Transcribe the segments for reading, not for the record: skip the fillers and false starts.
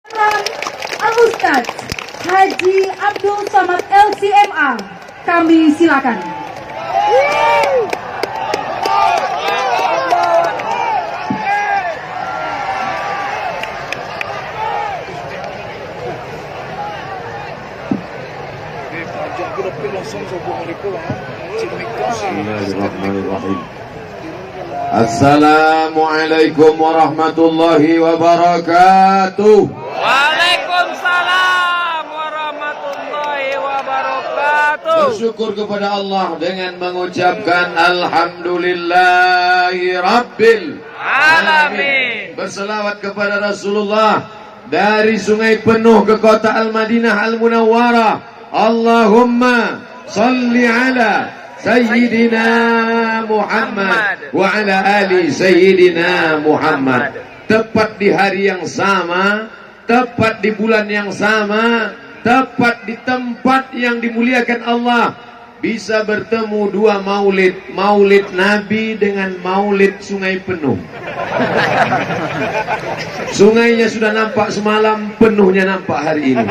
Al-Ustadz Haji Abdul Somad LCMA, kami silakan. Bismillahirrahmanirrahim. Assalamualaikum warahmatullahi wabarakatuh. Waalaikumsalam warahmatullahi wabarakatuh. Bersyukur kepada Allah dengan mengucapkan Alhamdulillahi Rabbil Alamin. Berselawat kepada Rasulullah dari Sungai Penuh ke kota Al-Madinah Al-Munawwarah. Allahumma salli ala Sayyidina Muhammad wa ala ali Sayyidina Muhammad. Tepat di hari yang sama, tepat di bulan yang sama, tepat di tempat yang dimuliakan Allah, bisa bertemu dua maulid, maulid Nabi dengan maulid Sungai Penuh. Sungainya sudah nampak semalam, penuhnya nampak hari ini.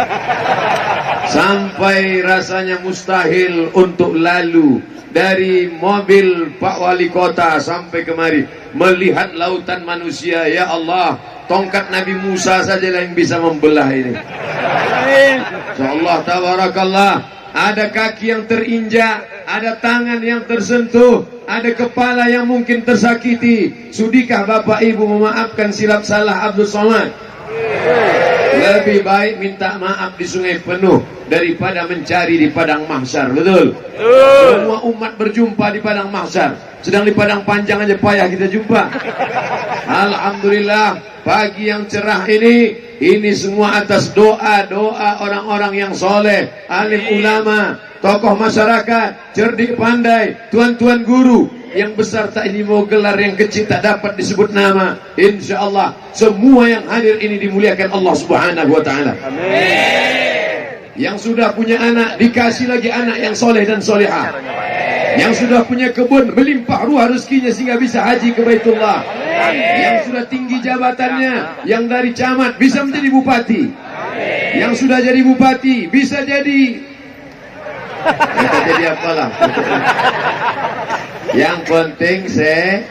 Sampai rasanya mustahil untuk lalu dari mobil Pak Wali Kota sampai kemari melihat lautan manusia. Ya Allah, tongkat Nabi Musa sajalah yang bisa membelah ini. Insyaallah tabarakallah. Ada kaki yang terinjak, ada tangan yang tersentuh, ada kepala yang mungkin tersakiti. Sudikah Bapak Ibu memaafkan silap salah Abdul Somad? Lebih baik minta maaf di Sungai Penuh daripada mencari di padang mahsyar. Betul? Semua umat berjumpa di padang mahsyar, sedang di padang panjang aja payah kita jumpa. Alhamdulillah, pagi yang cerah ini semua atas doa-doa orang-orang yang soleh, alim ulama, tokoh masyarakat, cerdik pandai, tuan-tuan guru. Yang besar tak ini mau gelar, yang kecil tak dapat disebut nama. Insya Allah semua yang hadir ini dimuliakan Allah Subhanahu wa ta'ala. Amin. Yang sudah punya anak dikasih lagi anak yang soleh dan solehah. Yang sudah punya kebun melimpah ruah rezekinya sehingga bisa haji ke Baitullah. Yang sudah tinggi jabatannya, yang dari camat bisa menjadi bupati. Yang sudah jadi bupati bisa jadi apalah. Yang penting sehat,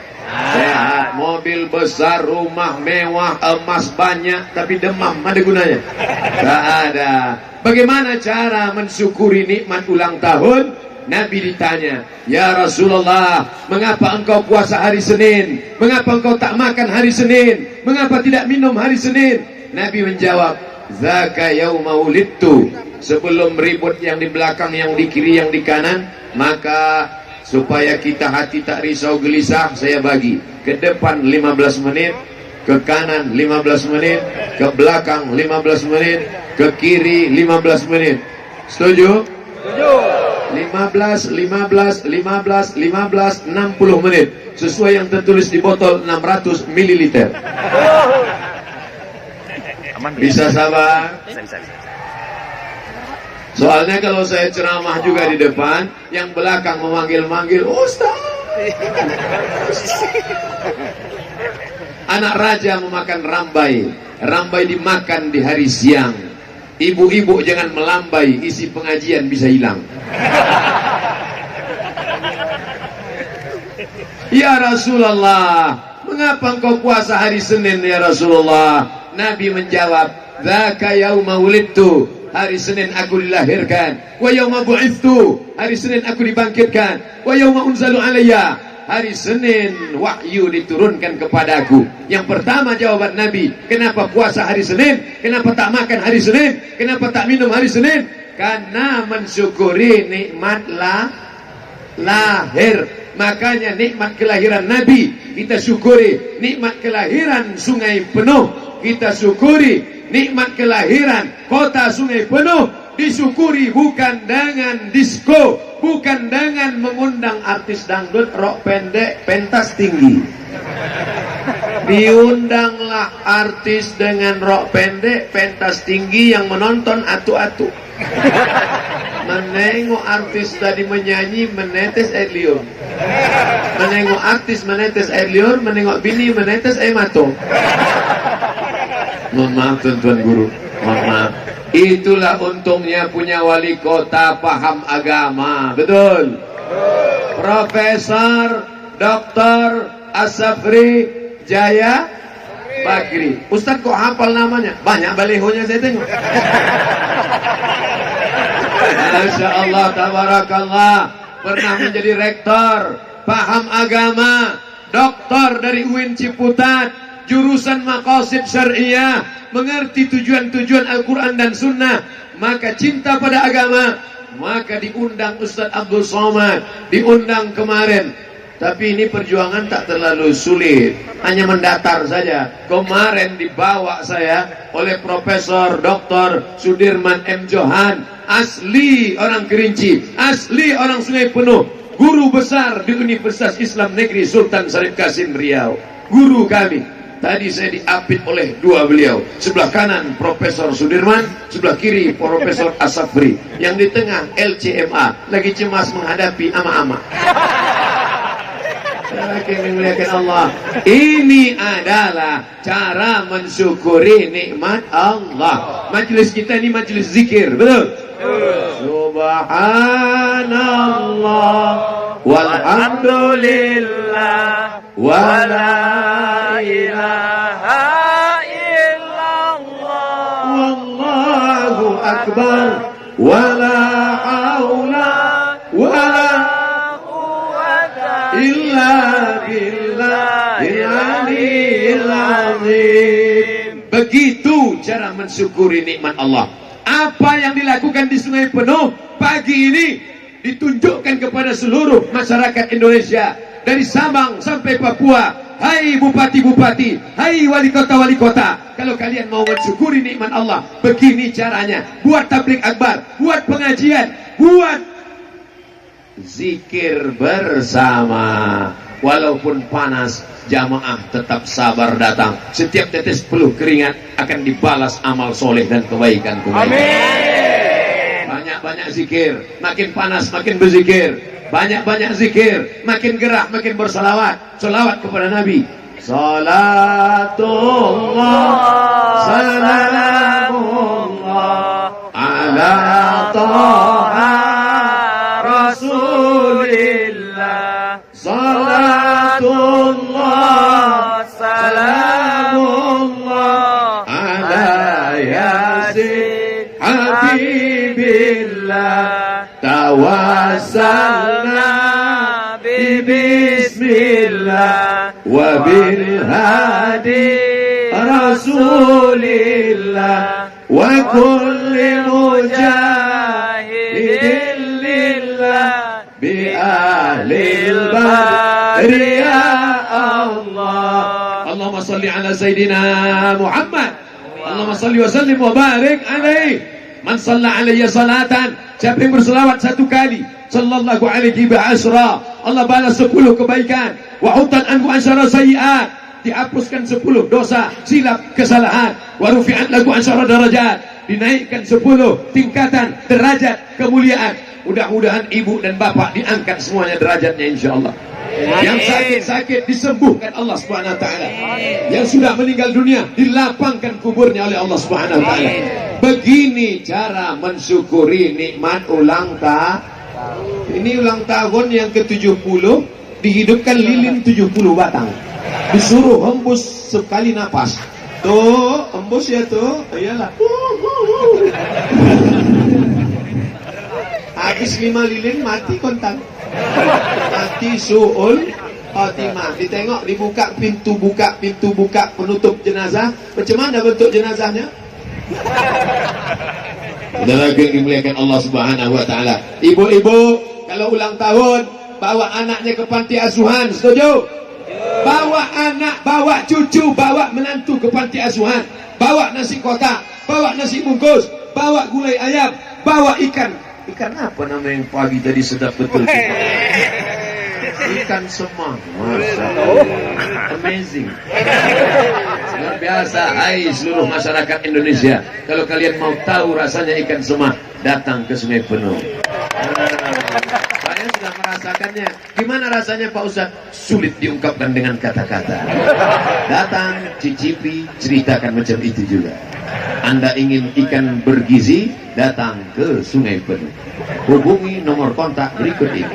mobil besar, rumah mewah, emas banyak, tapi demam ada gunanya? Tak ada. Bagaimana cara mensyukuri nikmat ulang tahun? Nabi ditanya, ya Rasulullah, mengapa engkau puasa hari Senin? Mengapa engkau tak makan hari Senin? Mengapa tidak minum hari Senin? Nabi menjawab, zaka yauma wulidtu. Sebelum ribut yang di belakang, yang di kiri, yang di kanan, maka supaya kita hati tak risau gelisah, saya bagi ke depan 15 menit, ke kanan 15 menit, ke belakang 15 menit, ke kiri 15 menit. Setuju? Setuju. 15, 60 menit sesuai yang tertulis di botol 600 ml. Bisa sabar? Bisa. Soalnya kalau saya ceramah juga di depan, yang belakang memanggil-manggil Ustaz. Anak raja memakan rambai. Rambai dimakan di hari siang. Ibu-ibu jangan melambai, isi pengajian bisa hilang. Ya Rasulullah, mengapa engkau puasa hari Senin ya Rasulullah? Nabi menjawab, dzaka yauma wulidtu. Hari Senin aku dilahirkan. Wa yauma bu'itsu. Hari Senin aku dibangkitkan. Wa yauma unzalu alayya. Hari Senin wahyu diturunkan kepadaku. Yang pertama jawaban Nabi, kenapa puasa hari Senin? Kenapa tak makan hari Senin? Kenapa tak minum hari Senin? Karena mensyukuri nikmat lahir. Makanya nikmat kelahiran Nabi kita syukuri. Nikmat kelahiran Sungai Penuh kita syukuri. Nikmat kelahiran kota Sungai Penuh disyukuri, bukan dengan disko, bukan dengan mengundang artis dangdut, rok pendek, pentas tinggi. Diundanglah artis dengan rok pendek, pentas tinggi, yang menonton atu-atu. Menengok artis tadi menyanyi, menetes air liur. Menengok artis menetes air liur, menengok bini menetes air mato. Mohon maaf tuan-tuan guru, mohon maaf. Itulah untungnya punya wali kota paham agama, betul? Profesor Dr. Asafri Jaya Bakri. Ustaz kok hafal namanya? Banyak balihonya saya tengok. Masya Allah, tabarakallah. Pernah menjadi rektor, paham agama, doktor dari UIN Ciputat, jurusan maqasid syariah, mengerti tujuan-tujuan Al-Quran dan Sunnah, maka cinta pada agama, maka diundang Ustadz Abdul Somad, diundang kemarin. Tapi ini perjuangan tak terlalu sulit, hanya mendatar saja. Kemarin dibawa saya oleh Profesor Dr. Sudirman M. Johan, asli orang Kerinci, asli orang Sungai Penuh, guru besar di Universitas Islam Negeri Sultan Syarif Qasim Riau. Guru kami. Tadi saya diapit oleh dua beliau. Sebelah kanan Profesor Sudirman, sebelah kiri Profesor Asafri. Yang di tengah LCMA, lagi cemas menghadapi ama-ama. Allah. Ini adalah cara mensyukuri nikmat Allah. Majelis kita ini majelis zikir, betul? Subhanallah walhamdulillah wala ilaha illallah wallahu akbar wala haula wala illa billahil aliyyil azim. Begitu cara mensyukuri nikmat Allah. Apa yang dilakukan di Sungai Penuh pagi ini ditunjukkan kepada seluruh masyarakat Indonesia, dari Sabang sampai Papua. Hai bupati-bupati, hai wali kota, kalau kalian mau mensyukuri nikmat Allah, begini caranya. Buat tabligh akbar, buat pengajian, buat zikir bersama. Walaupun panas, jamaah tetap sabar datang. Setiap tetes peluh keringat akan dibalas amal soleh dan kebaikan-kebaikan. Amin. Banyak-banyak zikir, makin panas makin berzikir. Banyak-banyak zikir, makin gerah makin bersalawat. Salawat kepada Nabi. Salatullah salamullah ala taha Rasulillah. Salatullah salamullah ala yasin habibillah. Tawassalna bismillah wa bil hadi Rasulillah wa kulli mujahidin lillah bi ahlil badri ya Allah. Allahumma salli ala Sayyidina Muhammad. Allahumma salli wa sallim wa barik alaihi. Man salla alayya salatan, siapa yang berselawat satu kali, sallallahu alaihi wa asra, Allah balas 10 kebaikan. Wa hutan anhu asyara sayyi'at, dihapuskan 10 dosa, silap, kesalahan. Wa rufi'at lagu asyara darajat, dinaikkan 10 tingkatan derajat kemuliaan. Mudah-mudahan ibu dan bapak diangkat semuanya derajatnya insyaallah. Yang sakit-sakit disembuhkan Allah Subhanahu wa taala. Yang sudah meninggal dunia dilapangkan kuburnya oleh Allah Subhanahu wa taala. Begini cara mensyukuri nikmat ulang tahun. Ini ulang tahun yang ke-70, dihidupkan lilin 70 batang. Disuruh hembus sekali napas. Tuh, hembus ya tuh. Iyalah. Habis 5 lilin mati kontak. Mati su'ul khatimah. Ditengok, dibuka pintu buka penutup jenazah. Macam mana bentuk jenazahnya? Ada lagi yang dimuliakan Allah Subhanahu wa taala. Ibu-ibu kalau ulang tahun bawa anaknya ke panti asuhan, setuju? Bawa anak, bawa cucu, bawa menantu ke panti asuhan. Bawa nasi kotak, bawa nasi bungkus, bawa gulai ayam, bawa ikan. Ikan apa namanya yang pagi tadi sedap betul? Ikan semang. Masya Allah. Amazing. Luar biasa. Hai seluruh masyarakat Indonesia, kalau kalian mau tahu rasanya ikan semang, datang ke Sungai Penuh. Saya sudah merasakannya. Gimana rasanya Pak Ustadz? Sulit diungkapkan dengan kata-kata. Datang, cicipi, ceritakan macam itu juga. Anda ingin ikan bergizi, datang ke Sungai Penuh. Hubungi nomor kontak berikut ini.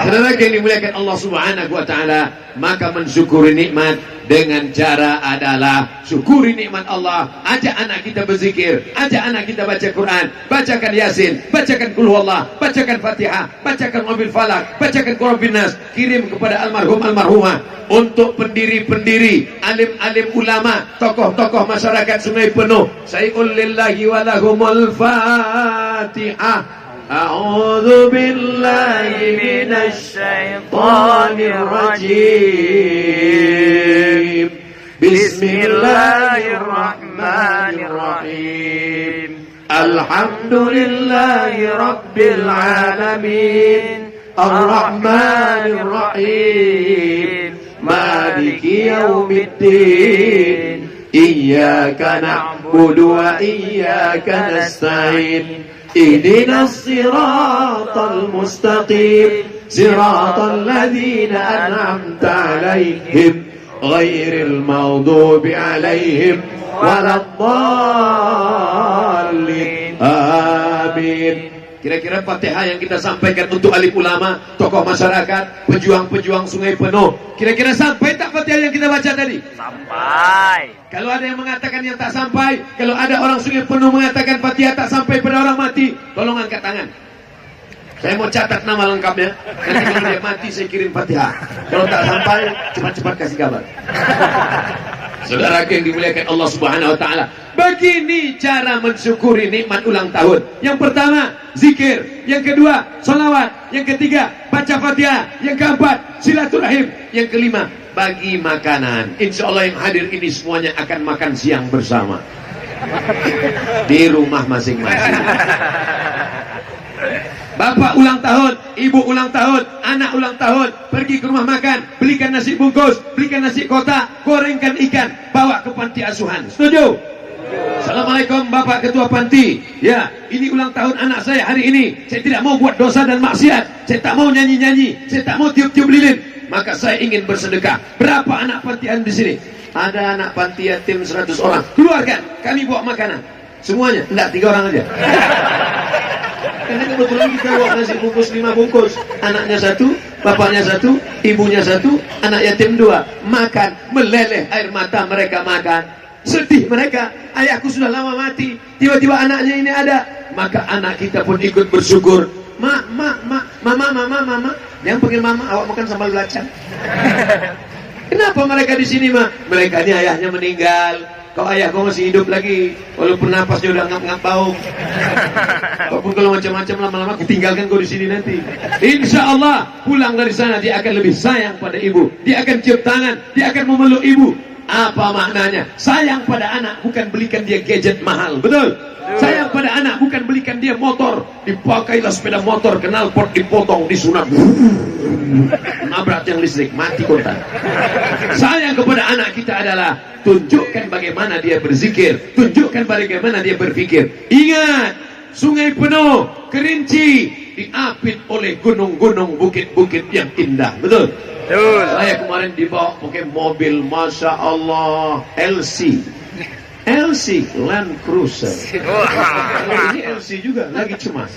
Saudara yang dimuliakan Allah Subhanahu wa taala, maka mensyukuri nikmat dengan cara adalah syukuri nikmat Allah. Ajak anak kita berzikir, ajak anak kita baca Quran, bacakan Yasin, bacakan Qul Huwallah, bacakan Fatihah, bacakan Wabil Falak, bacakan Qul Rabbin Nas. Kirim kepada almarhum almarhumah. Untuk pendiri-pendiri, alim-alim ulama, tokoh-tokoh masyarakat Sungai Penuh. Sayyul lillahi wa lahumul Fatihah. A'udzu billahi minasy syaithanir rajim. Bismillahirrahmanirrahim. Alhamdulillahi rabbil alamin. Ar-Rahmanir Rahim. Maliki yaumiddin. Iyyaka na'budu wa iyyaka nasta'in. Ihdinas siratal mustaqim. Siratal ladzina an'amta 'alaihim ghairil maghdubi 'alaihim waladdallin. Amin. Kira-kira Fatihah yang kita sampaikan untuk alim ulama, tokoh masyarakat, pejuang-pejuang Sungai Penuh, kira-kira sampai tak Fatihah yang kita baca tadi? Sampai. Kalau ada yang mengatakan yang tak sampai, kalau ada orang Sungai Penuh mengatakan Fatihah tak sampai pada orang mati, tolong angkat tangan. Saya mau catat nama lengkapnya. Nanti kalau dia mati saya kirim Fatihah. Kalau tak sampai, cepat-cepat kasih kabar. Saudara yang dimuliakan Allah Subhanahu wa taala, begini cara mensyukuri nikmat ulang tahun. Yang pertama, zikir. Yang kedua, salawat. Yang ketiga, baca Fatihah. Yang keempat, silaturahim. Yang kelima, bagi makanan. Insya Allah yang hadir ini semuanya akan makan siang bersama di rumah masing-masing. Bapak ulang tahun, ibu ulang tahun, anak ulang tahun, pergi ke rumah makan, belikan nasi bungkus, belikan nasi kotak, gorengkan ikan, bawa ke panti asuhan. Setuju? Assalamualaikum Bapak Ketua Panti. Ya, ini ulang tahun anak saya hari ini. Saya tidak mau buat dosa dan maksiat. Saya tak mau nyanyi-nyanyi. Saya tak mau tiup-tiup lilin. Maka saya ingin bersedekah. Berapa anak pantian di sini? Ada anak panti yatim 100 orang. Keluarkan, kami bawa makanan. Semuanya, enggak 3 orang aja. Karena kebetulan kita bawa nasi bungkus 5 bungkus. Anaknya 1, bapaknya 1, ibunya 1, anak yatim 2. Makan, meleleh air mata mereka makan. Sedih mereka, ayahku sudah lama mati, tiba-tiba anaknya ini ada. Maka anak kita pun ikut bersyukur. Mama. Yang panggil mama, awak makan sambal belacan. Kenapa mereka di sini, Ma? Mereka ini ayahnya meninggal. Kau ayah kau masih hidup lagi, walaupun napasnya udah ngap-ngap bau. Walaupun kalau macam-macam lama-lama kutinggalkan kau di sini nanti. Insya Allah pulang dari sana dia akan lebih sayang pada ibu. Dia akan cium tangan, dia akan memeluk ibu. Apa maknanya? Sayang pada anak bukan belikan dia gadget mahal, betul? Sayang pada anak bukan belikan dia motor, dipakailah sepeda motor, knalpot dipotong, disunat, nabrak yang listrik, mati kontan. Sayang kepada anak kita adalah tunjukkan bagaimana dia berzikir, tunjukkan bagaimana dia berpikir. Ingat, Sungai Penuh, Kerinci diapit oleh gunung-gunung, bukit-bukit yang indah, betul? Saya kemarin dibawa pakai mobil, Masya Allah, LC Land Cruiser. Ini LC juga, lagi cemas.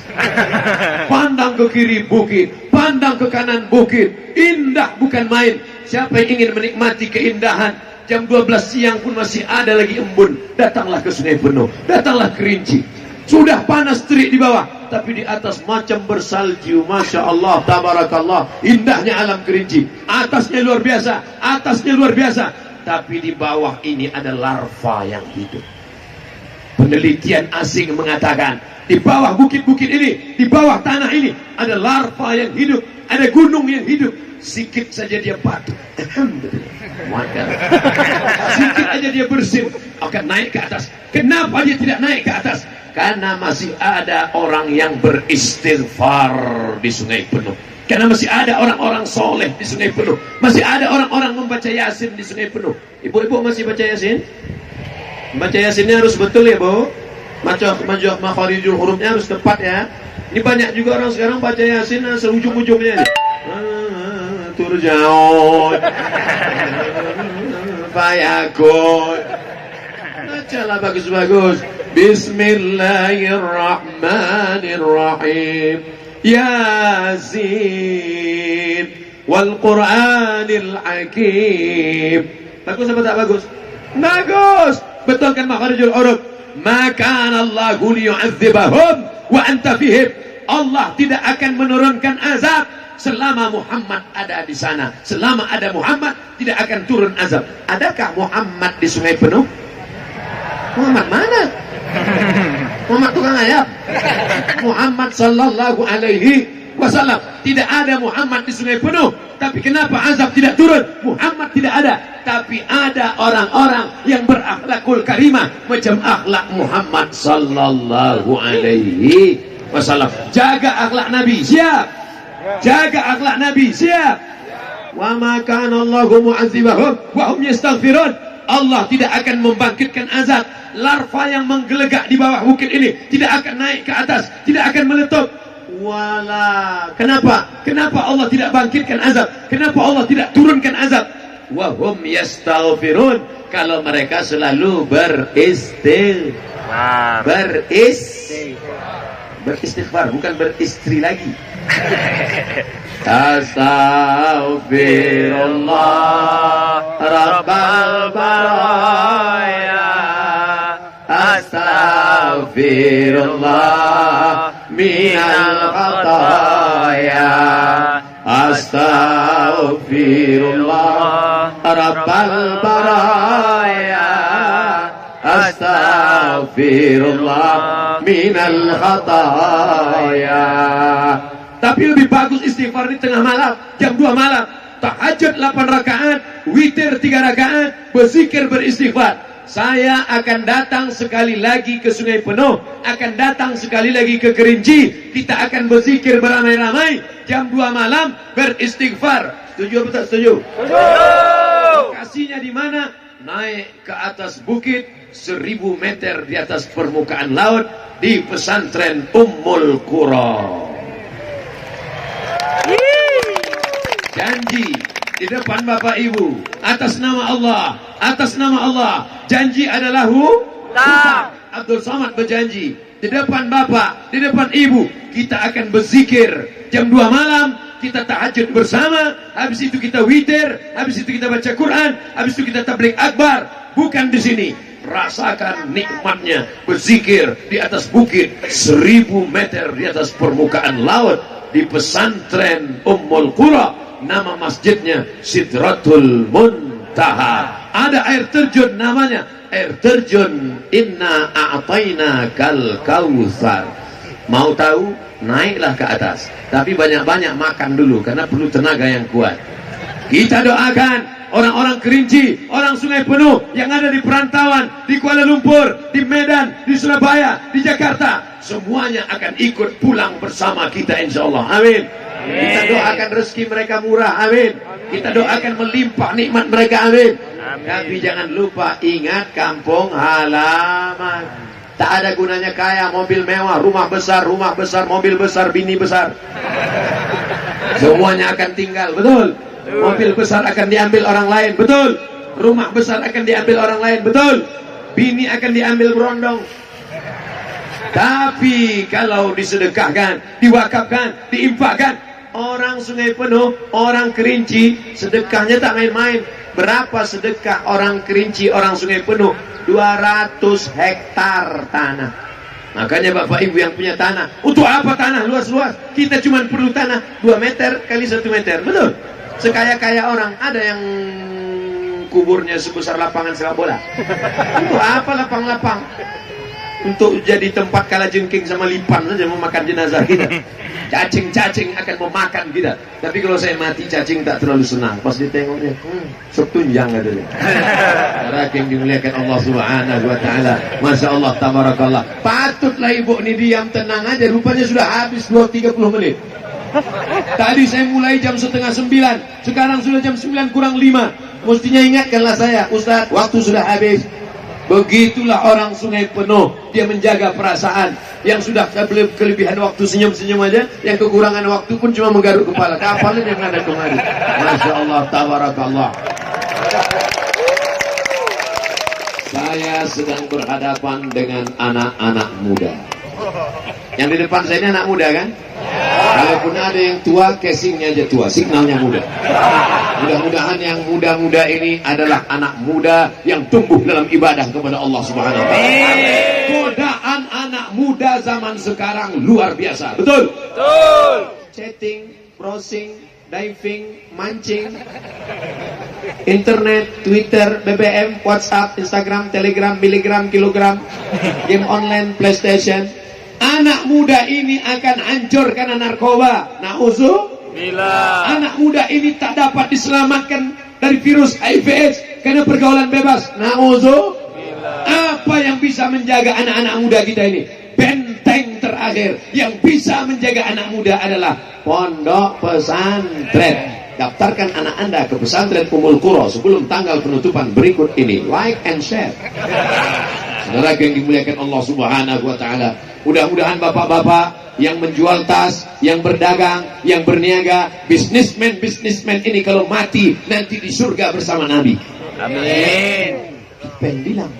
Pandang ke kiri bukit, pandang ke kanan bukit, indah bukan main. Siapa yang ingin menikmati keindahan, jam 12 siang pun masih ada lagi embun, datanglah ke Sungai Penuh, datanglah Kerinci. Sudah panas terik di bawah, tapi di atas macam bersalju. Masya Allah, tabarakallah, indahnya alam Kerinci. Atasnya luar biasa, atasnya luar biasa. Tapi di bawah ini ada larva yang hidup. Penelitian asing mengatakan, di bawah bukit-bukit ini, di bawah tanah ini, ada larva yang hidup, ada gunung yang hidup. Sikit saja dia batuk, sikit aja dia bersin, akan naik ke atas. Kenapa dia tidak naik ke atas? Karena masih ada orang yang beristighfar di Sungai Penuh. Karena masih ada orang-orang soleh di Sungai Penuh. Masih ada orang-orang membaca Yasin di Sungai Penuh. Ibu-ibu masih baca Yasin? Baca Yasinnya harus betul ya, Bu. Makharijul hurufnya harus tepat ya. Ini banyak juga orang sekarang baca Yasin seujung-ujungnya. Turjaun. Fayakun. Bacalah bagus-bagus. Bismillahirrahmanirrahim. Yasin wal Qur'anil Hakim. Bagus apa tak bagus? Bagus. Betul kan makharijul huruf? Maka Allahu liyu'adzibahum wa anta fihim. Allah tidak akan menurunkan azab selama Muhammad ada di sana. Selama ada Muhammad tidak akan turun azab. Adakah Muhammad di Sungai Penuh? Muhammad mana? Muhammad tukang ayam. Muhammad sallallahu alaihi wasallam. Tidak ada Muhammad di Sungai Penuh. Tapi kenapa azab tidak turun? Muhammad tidak ada. Tapi ada orang-orang yang berakhlakul karimah macam akhlak Muhammad sallallahu alaihi wasallam. Jaga akhlak Nabi, siap. Jaga akhlak Nabi, siap. Wa ma kana Allahu mu'adzibahum wa hum yastaghfirun. Allah tidak akan membangkitkan azab. Larva yang menggelegak di bawah bukit ini tidak akan naik ke atas, tidak akan meletup. Wala. Kenapa? Kenapa Allah tidak bangkitkan azab? Kenapa Allah tidak turunkan azab? Wa hum yastaghfirun. Kalau mereka selalu beristighfar, bukan beristri lagi. Astaghfirullah Rabbal baraya. Astaghfirullah minal khataya. Astaghfirullah Rabbal baraya. Astaghfirullah minal khataya. Tapi lebih bagus istighfar di tengah malam, jam 2 malam. Tahajud 8 rakaat, witir 3 rakaat, berzikir beristighfar. Saya akan datang sekali lagi ke Sungai Penuh, akan datang sekali lagi ke Kerinci. Kita akan berzikir beramai-ramai jam 2 malam beristighfar. Setuju atau tak setuju? Setuju. Lokasinya di mana? Naik ke atas bukit 1000 meter di atas permukaan laut di pesantren Ummul Qura. Janji di depan Bapak Ibu atas nama Allah, janji adalah hutang. Abdul Somad berjanji di depan Bapak, di depan Ibu, kita akan berzikir jam 2 malam, kita tahajud bersama, habis itu kita witir, habis itu kita baca Quran, habis itu kita tabligh akbar. Bukan di sini. Rasakan nikmatnya berzikir di atas bukit 1000 meter di atas permukaan laut di pesantren Ummul Qura. Nama masjidnya Sidratul Muntaha. Ada air terjun namanya air terjun Inna A'tayna Kal Kautsar. Mau tahu? Naiklah ke atas. Tapi banyak-banyak makan dulu karena perlu tenaga yang kuat. Kita doakan orang-orang Kerinci, orang Sungai Penuh yang ada di perantauan, di Kuala Lumpur, di Medan, di Surabaya, di Jakarta, semuanya akan ikut pulang bersama kita insyaallah. Amin. Kita doakan rezeki mereka murah, amin. Kita doakan melimpah nikmat mereka, amin. Tapi jangan lupa ingat kampung halaman. Tak ada gunanya kaya, mobil mewah, rumah besar, mobil besar, bini besar. Semuanya akan tinggal, betul. Mobil besar akan diambil orang lain, betul. Rumah besar akan diambil orang lain, betul. Bini akan diambil berondong. Tapi kalau disedekahkan, diwakafkan, diinfakkan, orang Sungai Penuh, orang Kerinci, sedekahnya tak main-main. Berapa sedekah orang Kerinci, orang Sungai Penuh? 200 hektar tanah. Makanya Bapak Ibu yang punya tanah, untuk apa tanah luas-luas? Kita cuma perlu tanah 2 meter kali 1 meter, betul? Sekaya-kaya orang, ada yang kuburnya sebesar lapangan sepak bola. Untuk apa lapang-lapang? Untuk jadi tempat kalajengking sama lipan saja memakan jenazah kita. Cacing-cacing akan memakan kita. Tapi kalau saya mati, cacing tak terlalu senang. Pas ditengoknya, setunjang katanya. Karena yang dimuliakan Allah Subhanahu wa ta'ala. Masya Allah, tabarakallah. Patutlah ibu ini diam tenang aja. Rupanya sudah habis 30 menit. Tadi saya mulai jam 8:30. Sekarang sudah jam 9 kurang 5. Mestinya ingatkanlah saya, Ustaz, waktu sudah habis. Begitulah orang Sungai Penuh, dia menjaga perasaan. Yang sudah kelebihan waktu senyum-senyum aja, yang kekurangan waktu pun cuma menggaruk kepala. Kapalin yang ada kemari. Masya Allah, tabarakallah. Saya sedang berhadapan dengan anak-anak muda. Yang di depan saya ini anak muda kan? Kalaupun ada yang tua, casingnya aja tua, signalnya muda. Mudah-mudahan yang muda-muda ini adalah anak muda yang tumbuh dalam ibadah kepada Allah Subhanahu wa taala. Godaan anak muda zaman sekarang luar biasa. Betul? Betul. Chatting, browsing, diving, mancing, internet, Twitter, BBM, WhatsApp, Instagram, Telegram, miligram, kilogram, game online, PlayStation. Anak muda ini akan hancur karena narkoba. Bila Anak muda ini tak dapat diselamatkan dari virus HIV/AIDS karena pergaulan bebas. Apa yang bisa menjaga anak-anak muda kita ini? Benteng terakhir yang bisa menjaga anak muda adalah pondok pesantren. Daftarkan anak Anda ke pesantren Ummul Qura sebelum tanggal penutupan berikut ini. Like and share. Saudara yang dimuliakan Allah Subhanahu wa taala. Mudah-mudahan bapak-bapak yang menjual tas, yang berdagang, yang berniaga, bisnismen ini kalau mati nanti di surga bersama Nabi. amin. Pengen bilang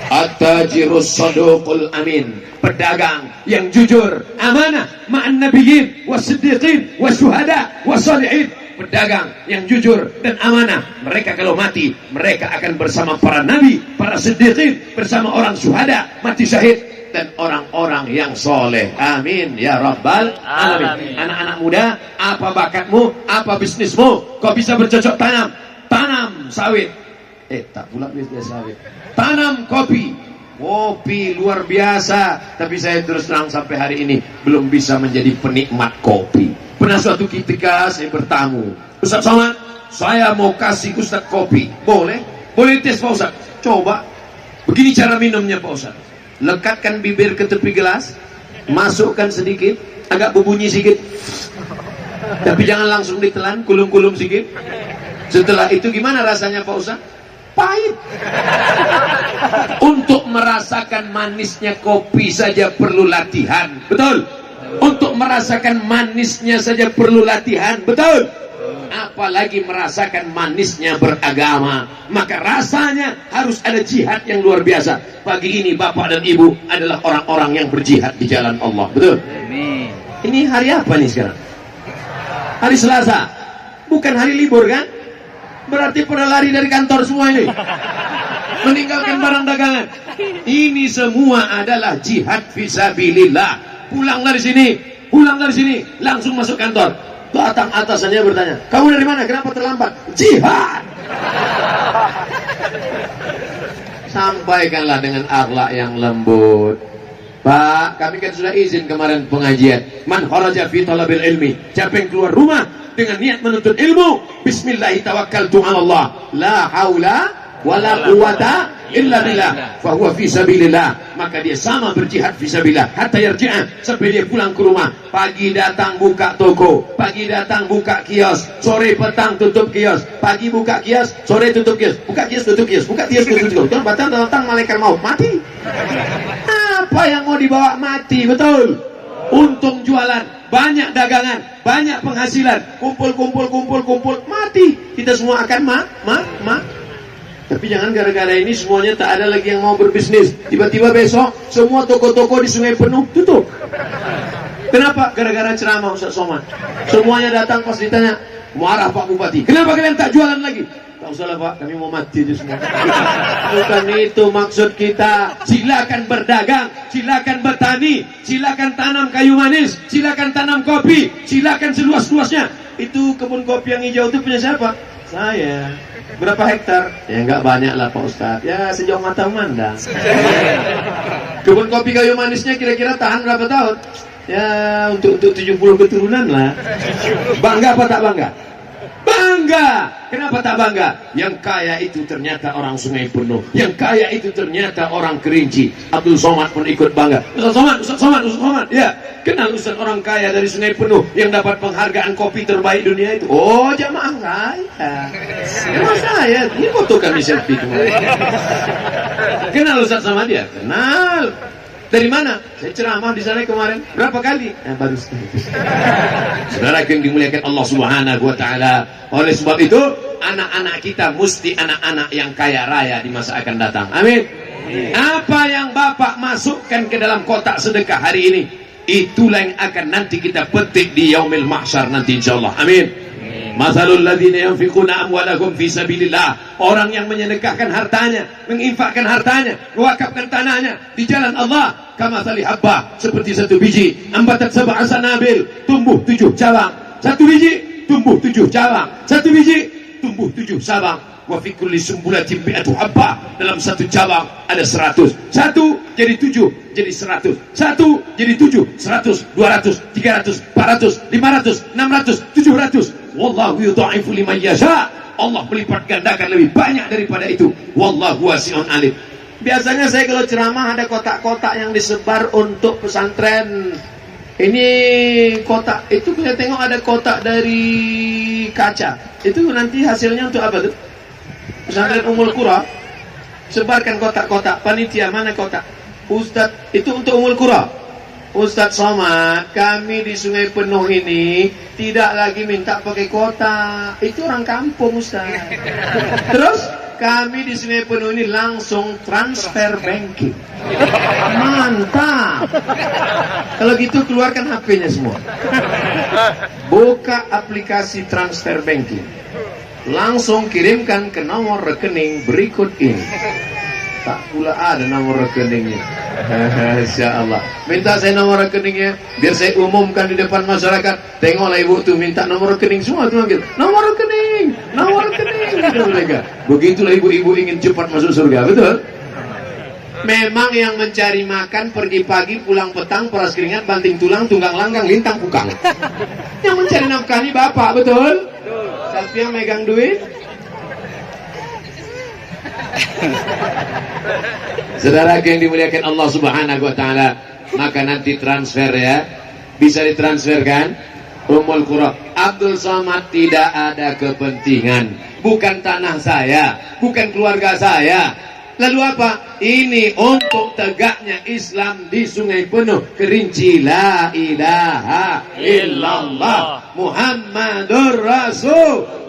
At-tajirus saduqul amin, pedagang yang jujur, amanah, ma'an nabiyyin wasiddiqin wasyuhada wassalihin. Pedagang yang jujur dan amanah, mereka kalau mati mereka akan bersama para nabi, para siddiqin, bersama orang syuhada, mati syahid, dan orang-orang yang soleh. Amin ya rabbal alamin. Anak-anak muda, apa bakatmu, apa bisnismu? Kau bisa bercocok tanam, tanam sawit. Tak pula bisnis sawit. Tanam kopi. Kopi luar biasa. Tapi saya terus terang sampai hari ini belum bisa menjadi penikmat kopi. Pernah suatu ketika saya bertamu, Ustaz Somad, saya mau kasih Ustaz kopi. Boleh? Boleh tes Pak Ustaz? Coba. Begini cara minumnya Pak Ustaz. Lekatkan bibir ke tepi gelas, masukkan sedikit, agak berbunyi sedikit, tapi jangan langsung ditelan, kulum-kulum sedikit. Setelah itu gimana rasanya Pak Ustaz? Pahit. Untuk merasakan manisnya kopi saja perlu latihan. Betul? Untuk merasakan manisnya saja perlu latihan. Betul? Apalagi merasakan manisnya beragama. Maka rasanya harus ada jihad yang luar biasa. Pagi ini bapak dan ibu adalah orang-orang yang berjihad di jalan Allah. Betul? Amin. Ini hari apa nih sekarang? Hari Selasa. Bukan hari libur kan? Berarti pada lari dari kantor semua ini, meninggalkan barang dagangan. Ini semua adalah jihad fisabilillah. Pulang dari sini, langsung masuk kantor. Datang atasannya bertanya, kamu dari mana? Kenapa terlambat? Jihad. Sampaikanlah dengan akhlak yang lembut. Pak, kami kan sudah izin kemarin pengajian. Man kharaja fi talabil ilmi. Siapa yang keluar rumah dengan niat menuntut ilmu, bismillahirrahmanirrahim, la haula wala quwata illa billah, fa huwa fi sabilillah. Maka dia sama berjihad fi sabilillah hatta yarji'a, sampai dia pulang ke rumah. Pagi datang buka toko, pagi datang buka kios, sore petang tutup kios. Pagi buka kios, sore tutup kios. Buka kios tutup kios, buka kios tutup kios. Kan datang malaikat maut, mati. Apa yang mau dibawa mati? Betul. Untung jualan, banyak dagangan, banyak penghasilan, kumpul, mati. Kita semua akan Tapi jangan gara-gara ini semuanya tak ada lagi yang mau berbisnis. Tiba-tiba besok semua toko-toko di Sungai Penuh tutup. Kenapa? Gara-gara ceramah Ustaz Somad. Semuanya datang pas ditanya, marah Pak Bupati, kenapa kalian tak jualan lagi? Tak usahlah Pak, kami mau mati aja semua. Bukan itu maksud kita. Silakan berdagang, silakan bertani, silakan tanam kayu manis, silakan tanam kopi, silakan seluas-luasnya. Itu kebun kopi yang hijau itu punya siapa? Saya. Berapa hektar? Ya enggak banyak lah Pak Ustadz. Ya sejauh mata memandang. Kebun kopi kayu manisnya kira-kira tahan berapa tahun? Ya untuk 70 keturunan lah. Bangga apa tak bangga? Bangga. Kenapa tak bangga? Yang kaya itu ternyata orang Sungai Penuh. Yang kaya itu ternyata orang Kerinci. Abdul Somad pun ikut bangga. Ustaz Somad. Ya, kenal Ustaz orang kaya dari Sungai Penuh yang dapat penghargaan kopi terbaik dunia itu. Oh, jamaah saya. Jamaah saya. Ini foto kami selfie kemarin. Kenal Ustaz sama dia? Kenal. Dari mana? Saya ceramah di sana kemarin. Berapa kali? Baru sekali. Saudara yang dimuliakan Allah Subhanahu wa taala. Oleh sebab itu, anak-anak kita mesti anak-anak yang kaya raya di masa akan datang. Amin. Apa yang Bapak masukkan ke dalam kotak sedekah hari ini, itulah yang akan nanti kita petik di yaumil mahsyar nanti insyaallah. Amin. Mathalul ladzina yunfiquna amwalahum fi sabilillah. Orang yang menyedekahkan hartanya, menginfakkan hartanya, mewakafkan tanahnya di jalan Allah, kamathali habbah, seperti satu biji ambatat sab'a sanabil, tumbuh 7 cabang. Satu biji tumbuh 7 cabang. Satu biji tumbuh 7 cabang. Wa fi kulli sumbulatin mi'atu habbah. Dalam satu cabang ada 100. Satu jadi 7, jadi 100. Satu jadi 7, 100, 200, 300, 400, 500, 600, 700. Wallahu yudha'ifu liman yasha. Allah melipat gandakan lebih banyak daripada itu. Wallahu wasi'un alim. Biasanya saya kalau ceramah ada kotak-kotak yang disebar untuk pesantren. Ini kotak, itu saya tengok ada kotak dari kaca. Itu nanti hasilnya untuk apa tuh? Pesantren Ummul Qura. Sebarkan kotak-kotak. Panitia mana kotak? Ustadz, itu untuk Ummul Qura. Ustadz Somad, kami di Sungai Penuh ini tidak lagi minta pakai kotak. Itu orang kampung Ustadz. Terus kami di Sungai Penuh ini langsung transfer banking. Mantap. Kalau gitu keluarkan HP-nya semua. Buka aplikasi transfer banking. Langsung kirimkan ke nomor rekening berikut ini. Tak pula ada nomor rekeningnya. Insya Allah. Minta saya nomor rekeningnya, biar saya umumkan di depan masyarakat. Tengoklah ibu tuh minta nomor rekening semua tuh manggil. Nomor rekening, nomor rekening. Gitu mereka. Begitulah ibu-ibu ingin cepat masuk surga, betul? Memang yang mencari makan pergi pagi pulang petang peras keringat banting tulang tunggang langgang lintang pukang. Yang mencari nafkah ini bapak, betul? Tapi yang megang duit. Saudara yang dimuliakan Allah Subhanahu wa taala, maka nanti transfer ya. Bisa ditransferkan Ummul Qura. Abdul Somad tidak ada kepentingan. Bukan tanah saya, bukan keluarga saya. Lalu apa? Ini untuk tegaknya Islam di Sungai Penuh. Kerinci la ilaha illallah Muhammadur Rasul.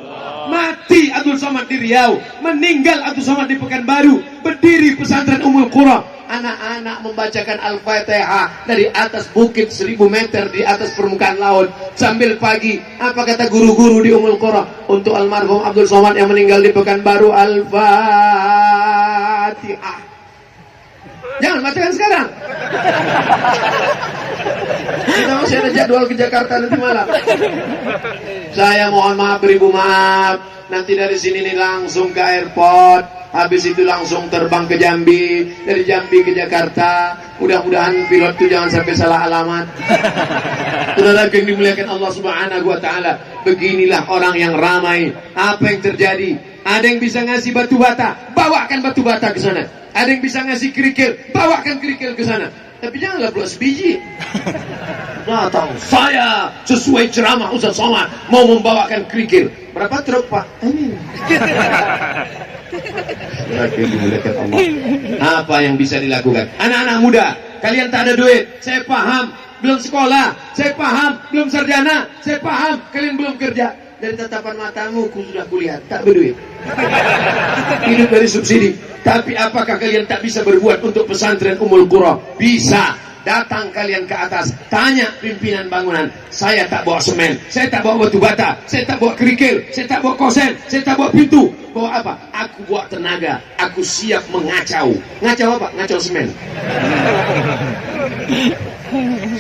Mati Abdul Somad di Riau, meninggal Abdul Somad di Pekanbaru, berdiri pesantren Ummul Qura. Anak-anak membacakan Al-Fatihah dari atas bukit 1000 meter di atas permukaan laut sambil pagi. Apa kata guru-guru di Ummul Qura untuk almarhum Abdul Somad yang meninggal di Pekanbaru? Al-Fatihah. Jangan bacakan sekarang. Kita masih ada jadwal ke Jakarta nanti malam. Saya mohon maaf, beribu maaf. Nanti dari sini nih langsung ke airport. Habis itu langsung terbang ke Jambi. Dari Jambi ke Jakarta. Mudah-mudahan pilot itu jangan sampai salah alamat. Saudara yang dimuliakan Allah Subhanahu wa taala, beginilah orang yang ramai. Apa yang terjadi? Ada yang bisa ngasih batu bata, bawakan batu bata ke sana. Ada yang bisa ngasih kerikil, bawakan kerikil ke sana. Tapi janganlah buat sebiji. Datang saya sesuai ceramah Ustaz Somad mau membawakan kerikil. Berapa truk Pak? Amin. Apa yang bisa dilakukan? Anak-anak muda, kalian tak ada duit. Saya paham, belum sekolah. Saya paham, belum sarjana. Saya paham, kalian belum kerja. Dari tatapan matamu, ku sudah kulihat, tak berduit. Hidup dari subsidi. Tapi apakah kalian tak bisa berbuat untuk pesantren Ummul Qura? Bisa. Datang kalian ke atas, tanya pimpinan bangunan. Saya tak bawa semen, saya tak bawa batu bata, saya tak bawa kerikil, saya tak bawa kosen, saya tak bawa pintu. Bawa apa? Aku bawa tenaga. Aku siap mengacau. Ngacau apa? Ngacau semen.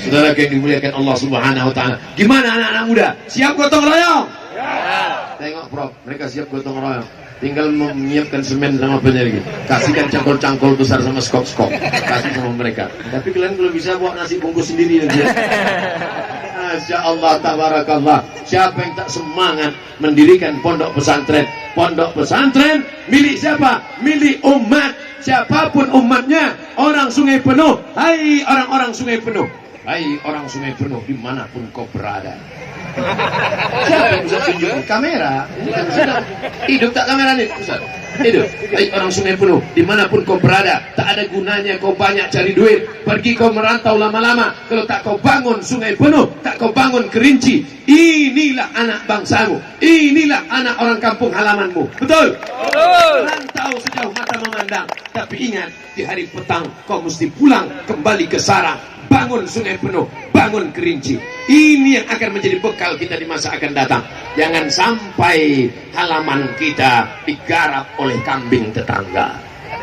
Saudara yang dimuliakan Allah Subhanahu wa taala, gimana anak-anak muda? Siap gotong royong? Ya. Tengok Prof, mereka siap gotong royong. Tinggal menyiapkan semen sama penyergi. Kasihkan cangkol-cangkol besar sama skop-skop. Kasih sama mereka. Tapi kalian kalau bisa bawa nasi bungkus sendiri nanti. Masya Allah, tabarakallah. Siapa yang tak semangat mendirikan pondok pesantren? Pondok pesantren milik siapa? Milik umat. Siapapun umatnya. Orang Sungai Penuh. Hai orang-orang Sungai Penuh. Hai orang Sungai Penuh dimanapun kau berada. Siapa yang Ustaz tunjukkan? Kamera. Hidup tak kamera nih Ustaz? Hidup. Baik orang Sungai Penuh, dimanapun kau berada, tak ada gunanya kau banyak cari duit. Pergi kau merantau lama-lama, kalau tak kau bangun Sungai Penuh, tak kau bangun Kerinci. Inilah anak bangsamu, inilah anak orang kampung halamanmu. Betul? Betul. Rantau sejauh mata memandang, tapi ingat, di hari petang kau mesti pulang kembali ke sarang. Bangun Sungai Penuh, bangun Kerinci. Ini yang akan menjadi bekal kita di masa akan datang. Jangan sampai halaman kita digarap oleh kambing tetangga.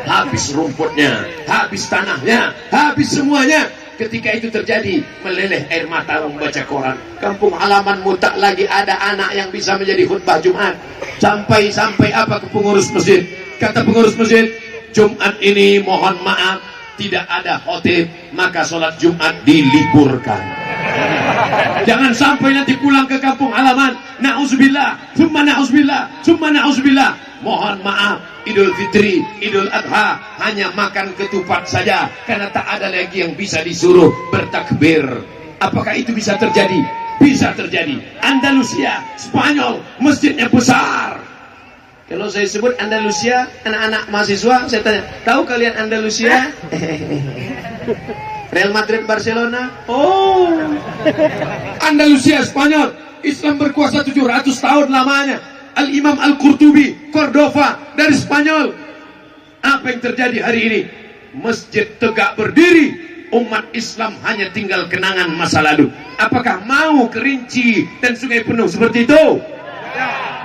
Habis rumputnya, habis tanahnya, habis semuanya. Ketika itu terjadi, meleleh air mata membaca koran. Kampung halamanmu tak lagi ada anak yang bisa menjadi khutbah Jumat. Sampai apa ke pengurus masjid? Kata pengurus masjid, Jumat ini mohon maaf, tidak ada khotib, maka sholat Jumat diliburkan. Jangan sampai nanti pulang ke kampung halaman, na'udzubillah, summa na'udzubillah, summa na'udzubillah. Mohon maaf, Idul Fitri, Idul Adha hanya makan ketupat saja, karena tak ada lagi yang bisa disuruh bertakbir. Apakah itu bisa terjadi? Bisa terjadi. Andalusia, Spanyol, masjidnya besar. Kalau saya sebut Andalusia, anak-anak mahasiswa, saya tanya, tahu kalian Andalusia? Real Madrid, Barcelona? Oh, Andalusia, Spanyol. Islam berkuasa 700 tahun lamanya. Al-Imam Al-Qurtubi, Cordova, dari Spanyol. Apa yang terjadi hari ini? Masjid tegak berdiri. Umat Islam hanya tinggal kenangan masa lalu. Apakah mau Kerinci dan Sungai Penuh seperti itu?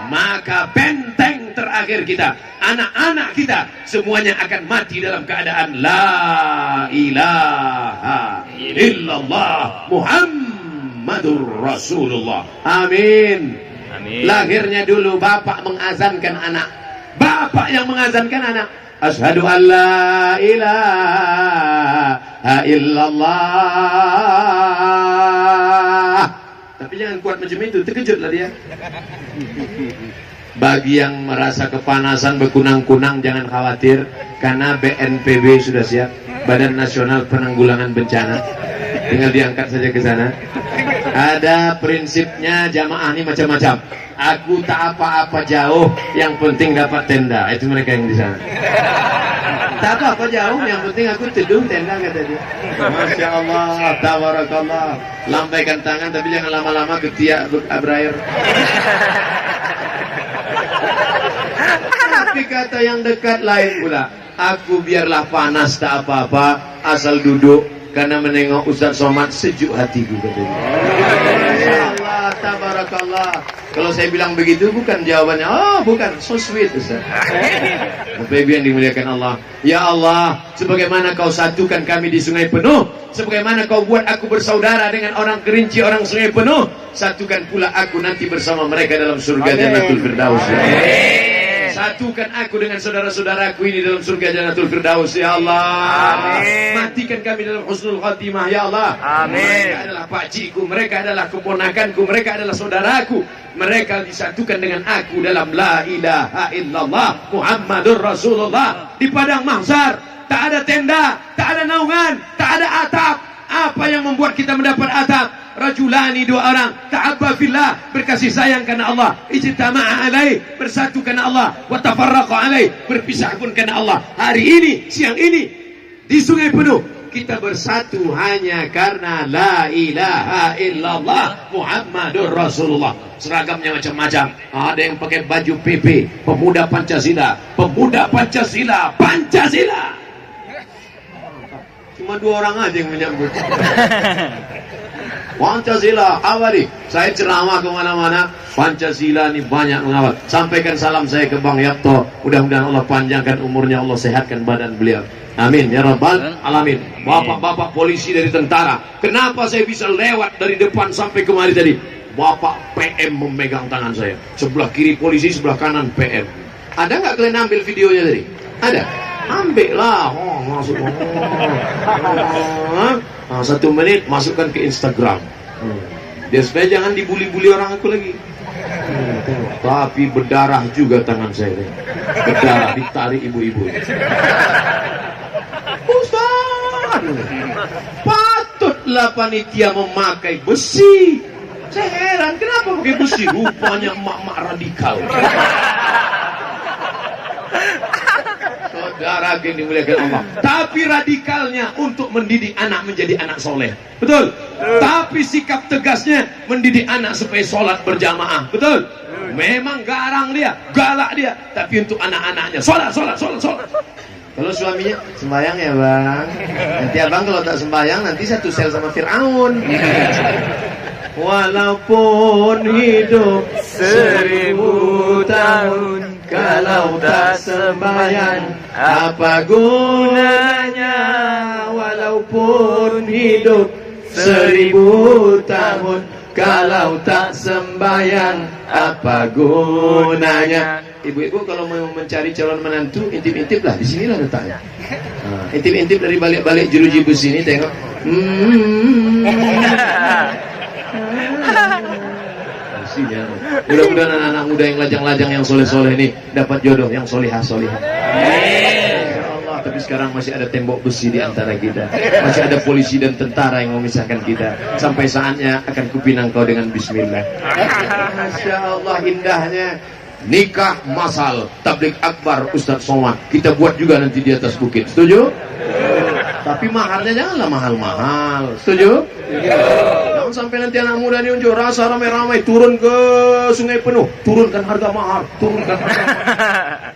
Maka benteng terakhir kita, anak-anak kita, semuanya akan mati dalam keadaan La ilaha illallah Muhammadur Rasulullah. Amin. Amin. Lahirnya dulu bapak mengazankan anak, bapak yang mengazankan anak. Asyhadu an la ilaha illallah. Tapi jangan kuat macam itu, terkejutlah dia. Bagi yang merasa kepanasan berkunang-kunang, jangan khawatir, karena BNPB sudah siap, Badan Nasional Penanggulangan Bencana. Tinggal diangkat saja ke sana. Ada prinsipnya jamaah ini macam-macam. Aku tak apa-apa jauh, yang penting dapat tenda. Itu mereka yang di sana. Tak apa-apa jauh, yang penting aku teduh tenda, kata dia. Masya Allah, tabarakallah. Lambaikan tangan, tapi jangan lama-lama ketiak berair. Tapi kata yang dekat lain pula, aku biarlah panas tak apa-apa, asal duduk, karena menengok Ustaz Somad sejuk hatiku, katanya. Masya Allah, tabarakallah. Kalau saya bilang begitu, bukan jawabannya, oh bukan, so sweet Ustaz. Bapak Ibu yang dimuliakan Allah, ya Allah, sebagaimana kau satukan kami di Sungai Penuh, sebagaimana kau buat aku bersaudara dengan orang Kerinci, orang Sungai Penuh, satukan pula aku nanti bersama mereka dalam surga Jannatul Firdaus. Satukan aku dengan saudara-saudaraku ini dalam surga Jannatul Firdaus, ya Allah. Amin. Matikan kami dalam husnul khatimah, ya Allah. Amin. Mereka adalah pakcikku, mereka adalah keponakanku, mereka adalah saudaraku. Mereka disatukan dengan aku dalam la ilaha illallah Muhammadur Rasulullah. Di padang mahsyar tak ada tenda, tak ada naungan, tak ada atap. Apa yang membuat kita mendapat atap? Rajulani, dua orang, ta'abba fillah, berkasih sayang karena Allah, ijtama'a alaih, bersatu karena Allah, wa tafarraqa alaih, berpisah pun karena Allah. Hari ini, siang ini, di Sungai Penuh, kita bersatu hanya karena la ilaha illallah Muhammadur Rasulullah. Seragamnya macam-macam. Ada yang pakai baju PP, pemuda Pancasila, pemuda Pancasila, Pancasila. Cuma dua orang aja yang menyambut. Pancasila, awali. Saya ceramah kemana-mana, Pancasila ini banyak mengawal. Sampaikan salam saya ke Bang Yapto. Mudah-mudahan Allah panjangkan umurnya, Allah sehatkan badan beliau. Amin ya rabbal alamin. Bapak-bapak polisi dari tentara, kenapa saya bisa lewat dari depan sampai kemari tadi? Bapak PM memegang tangan saya. Sebelah kiri polisi, sebelah kanan PM. Ada nggak kalian ambil videonya tadi? Ada? Ambil lah. Oh, masuk. Nah, 1 menit masukkan ke Instagram. Dia supaya jangan dibuli-buli orang aku lagi. Tapi berdarah juga tangan saya. Berdarah, ditarik ibu-ibu. Ustaz, patutlah panitia memakai besi. Saya heran kenapa pakai besi, rupanya emak-emak radikal. Saudara gini dimuliakan Allah. Tapi radikalnya untuk mendidik anak menjadi anak soleh. Betul? Tapi sikap tegasnya mendidik anak supaya sholat berjamaah. Betul? Memang garang dia, galak dia. Tapi untuk anak-anaknya, sholat. Kalau suaminya, sembahyang ya bang. Nanti abang kalau tak sembahyang, nanti satu sel sama Fir'aun. Walaupun hidup 1000 tahun, kalau tak sembahyang, apa gunanya? Walaupun hidup 1000 tahun, kalau tak sembahyang, apa gunanya? Ibu-ibu kalau mau mencari calon menantu, intip-intip lah, di sinilah letaknya. Intip-intip dari balik-balik jeruji besi ini, tengok. Mudah-mudahan anak-anak muda yang lajang-lajang yang soleh-soleh ini dapat jodoh yang solihah-solihah. Ya Allah, tapi sekarang masih ada tembok besi di antara kita. Masih ada polisi dan tentara yang memisahkan kita. Sampai saatnya akan kupinang kau dengan bismillah. Masya Allah, indahnya nikah masal tablik akbar Ustadz Somad. Kita buat juga nanti di atas bukit. Setuju? Tapi maharnya janganlah mahal-mahal. Setuju? Jangan sampai nanti anak muda ini unjuk rasa ramai-ramai turun ke Sungai Penuh, turunkan harga mahar, turunkan harga mahar.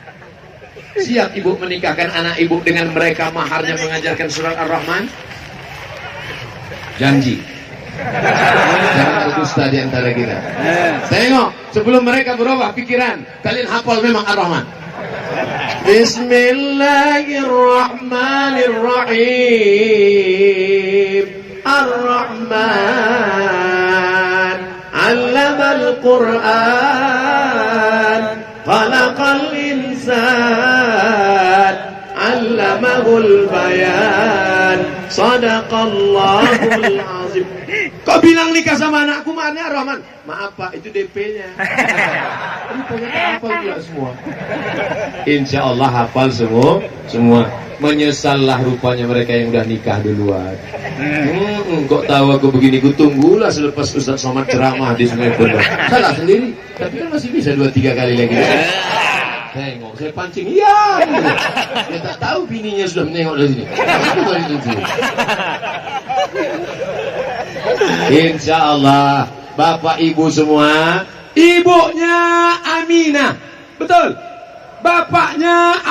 Siap ibu menikahkan anak ibu dengan mereka maharnya mengajarkan surat Ar-Rahman? Janji. Jangan berdusta di antara kita. Tengok, sebelum mereka berubah pikiran, kalian hafal memang Ar-Rahman. Bismillahirrahmanirrahim. Ar-Rahman 'allamal Qur'an, khalaqal insan, 'allamahul bayan, sadaqallahul azim. Kau bilang nikah sama anakku maharnya Ar-Rahman? Maaf Pak, itu DP-nya. Rupanya hafal juga semua. Insya Allah hafal semua. Menyesallah rupanya mereka yang udah nikah duluan. Kok tahu aku begini? Ku tunggulah selepas Ustadz Somad ceramah di Sungai Penuh. Salah sendiri, tapi kan masih bisa 2-3 kali lagi. Tengok, saya pancing, iya. Dia tak tahu bininya sudah menengok dari sini. Insya Allah, Bapak Ibu semua, ibunya Aminah, betul. Bapaknya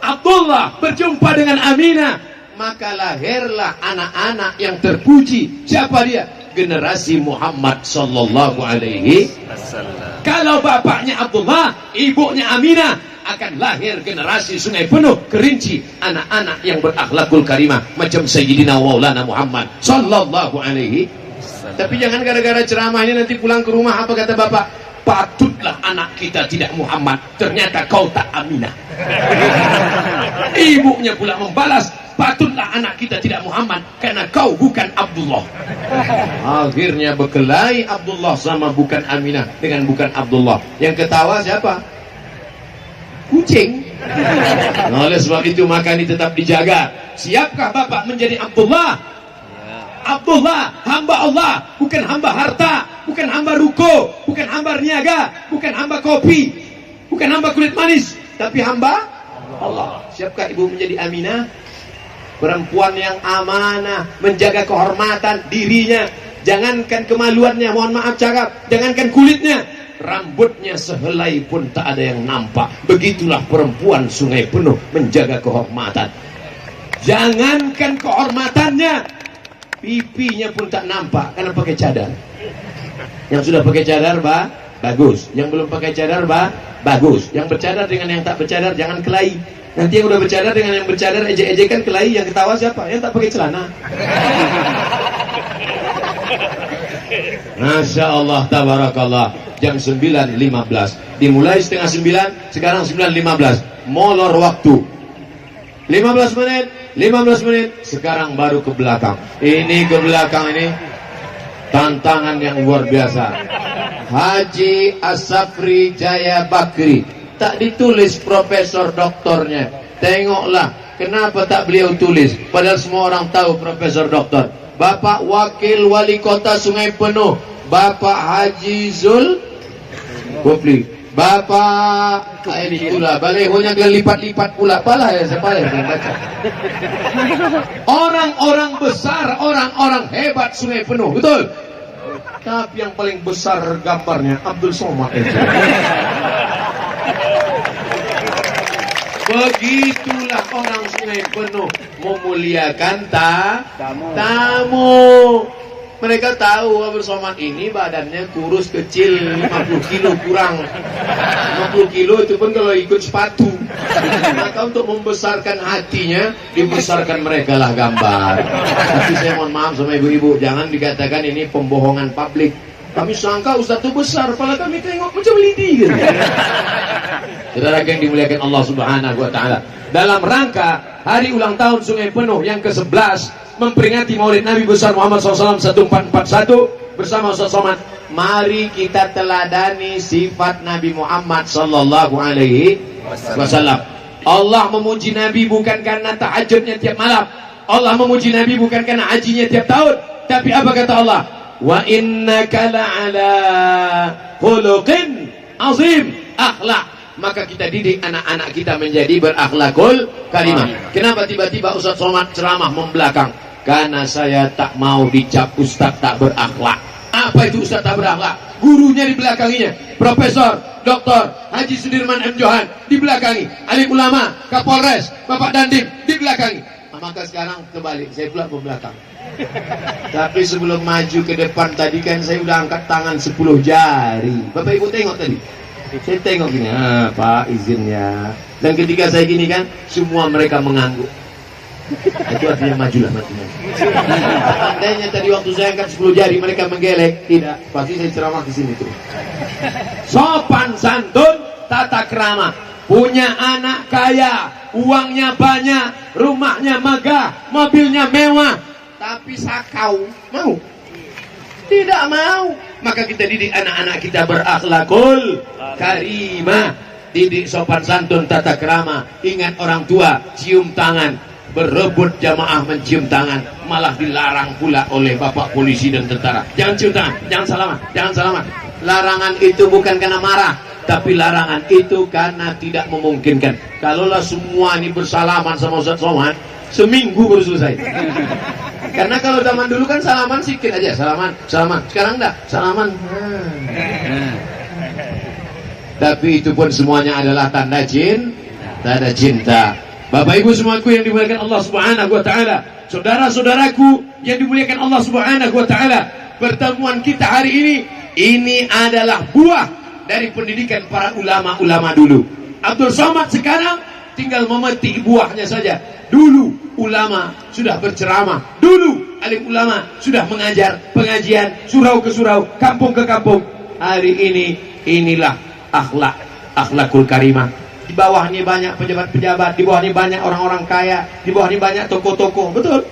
Abdullah berjumpa dengan Aminah, maka lahirlah anak-anak yang terpuji. Siapa dia? Generasi Muhammad sallallahu alaihi wasallam. Kalau bapaknya Abdullah, ibunya Aminah, akan lahir generasi Sungai Penuh, Kerinci, anak-anak yang berakhlakul karimah macam Sayyidina Maulana Muhammad sallallahu alaihi wasallam. Tapi jangan gara-gara ceramah ini nanti pulang ke rumah apa kata bapak? Patutlah anak kita tidak Muhammad, ternyata kau tak Aminah. Ibunya pula membalas, patutlah anak kita tidak Muhammad karena kau bukan Abdullah. Akhirnya berkelahi Abdullah sama bukan Aminah dengan bukan Abdullah. Yang ketawa siapa? Kucing. Oleh sebab itu maka ini tetap dijaga. Siapkah bapak menjadi Abdullah? Abdullah, hamba Allah, bukan hamba harta, bukan hamba ruko, bukan hamba niaga, bukan hamba kopi, bukan hamba kulit manis, tapi hamba Allah. Siapkah ibu menjadi Aminah? Perempuan yang amanah, menjaga kehormatan dirinya, jangankan kemaluannya, mohon maaf cakap, jangankan kulitnya, rambutnya sehelai pun tak ada yang nampak. Begitulah perempuan Sungai Penuh menjaga kehormatan. Jangankan kehormatannya, pipinya pun tak nampak karena pakai cadar. Yang sudah pakai cadar, bagus. Yang belum pakai cadar, bagus. Yang bercadar dengan yang tak bercadar jangan kelahi. Nanti yang udah bercadar dengan yang bercadar ejek-ejekan kelahi, yang ketawa siapa? Yang tak pakai celana. Masya Allah, tabarakallah. Jam 9.15 dimulai setengah 9, sekarang 9.15. Molor waktu 15 menit, sekarang baru ke belakang. Ini ke belakang ini tantangan yang luar biasa. Haji Asafri Jaya Bakri, tak ditulis profesor doktornya. Tengoklah, kenapa tak beliau tulis? Padahal semua orang tahu profesor doktor. Bapak Wakil Wali Kota Sungai Penuh, Bapak Haji Zul Gopli, Bapak ini pula balehonya dia lipat-lipat pula pala ya siapa ya saya baca. Orang-orang besar, orang-orang hebat Sungai Penuh, betul. Tapi yang paling besar gambarnya Abdul Somad. Begitulah orang Sungai Penuh memuliakan tamu. Mereka tahu Abdul Somad ini badannya kurus kecil, 50 kilo kurang. 50 kilo itu pun kalau ikut sepatu. Maka untuk membesarkan hatinya, dibesarkan mereka lah gambar. Tapi saya mohon maaf sama ibu-ibu, jangan dikatakan ini pembohongan publik. Kami sangka Ustaz itu besar, padahal kami tengok macam lidi gitu. Saudara yang dimuliakan Allah Subhanahu wa taala, dalam rangka hari ulang tahun Sungai Penuh yang ke-11 memperingati Maulid Nabi besar Muhammad SAW 1441 bersama Ustaz Somad, mari kita teladani sifat Nabi Muhammad sallallahu alaihi wasallam. Allah memuji Nabi bukan karena tahajudnya tiap malam. Allah memuji Nabi bukan karena hajinya tiap tahun. Tapi apa kata Allah? Wa innaka la'ala khuluqin azim, akhlak. Maka kita didik anak-anak kita menjadi berakhlakul karimah. Kenapa tiba-tiba Ustaz Somad ceramah membelakang? Karena saya tak mau dicap Ustaz tak berakhlak. Apa itu Ustaz tak berakhlak? Gurunya di belakanginya, Profesor Dr. Haji Sudirman M. Johan di belakangi, alim ulama, Kapolres, Bapak Dandim di belakangi. Maka sekarang kembali, saya pula membelakang. Tapi sebelum maju ke depan tadi kan saya udah angkat tangan 10 jari. Bapak Ibu tengok tadi. Saya tengok gini, Pak izin ya. Dan ketika saya gini kan, semua mereka mengangguk. Itu artinya majulah matinya. Andainya tadi waktu saya angkat 10 jari mereka menggelek, tidak, pasti saya ceramah ke sini tuh. Sopan santun, tata krama. Punya anak kaya, uangnya banyak, rumahnya megah, mobilnya mewah, tapi sakau, mau? Tidak mau. Maka kita didik anak-anak kita berakhlakul karimah, didik sopan santun, tata krama. Ingat orang tua, cium tangan, berebut jamaah mencium tangan, malah dilarang pula oleh bapak polisi dan tentara. Jangan cium tangan, jangan salaman, jangan salaman. Larangan itu bukan karena marah, tapi larangan itu karena tidak memungkinkan. Kalaulah semua ini bersalaman sama Ustaz Somad, seminggu baru selesai. Karena kalau zaman dulu kan salaman sikit aja, salaman. Sekarang enggak, salaman. Tapi itu pun semuanya adalah tanda cinta. Bapak Ibu semuaku yang dimuliakan Allah Subhanahu wa taala, saudara-saudaraku yang dimuliakan Allah Subhanahu wa taala, pertemuan kita hari ini adalah buah dari pendidikan para ulama-ulama dulu. Abdul Somad sekarang tinggal memetik buahnya saja. Dulu ulama sudah berceramah, dulu alim ulama sudah mengajar pengajian surau ke surau, kampung ke kampung. Hari ini inilah akhlakul karimah. Di bawah ini banyak pejabat-pejabat, di bawah ini banyak orang-orang kaya, di bawah ini banyak toko-toko, betul?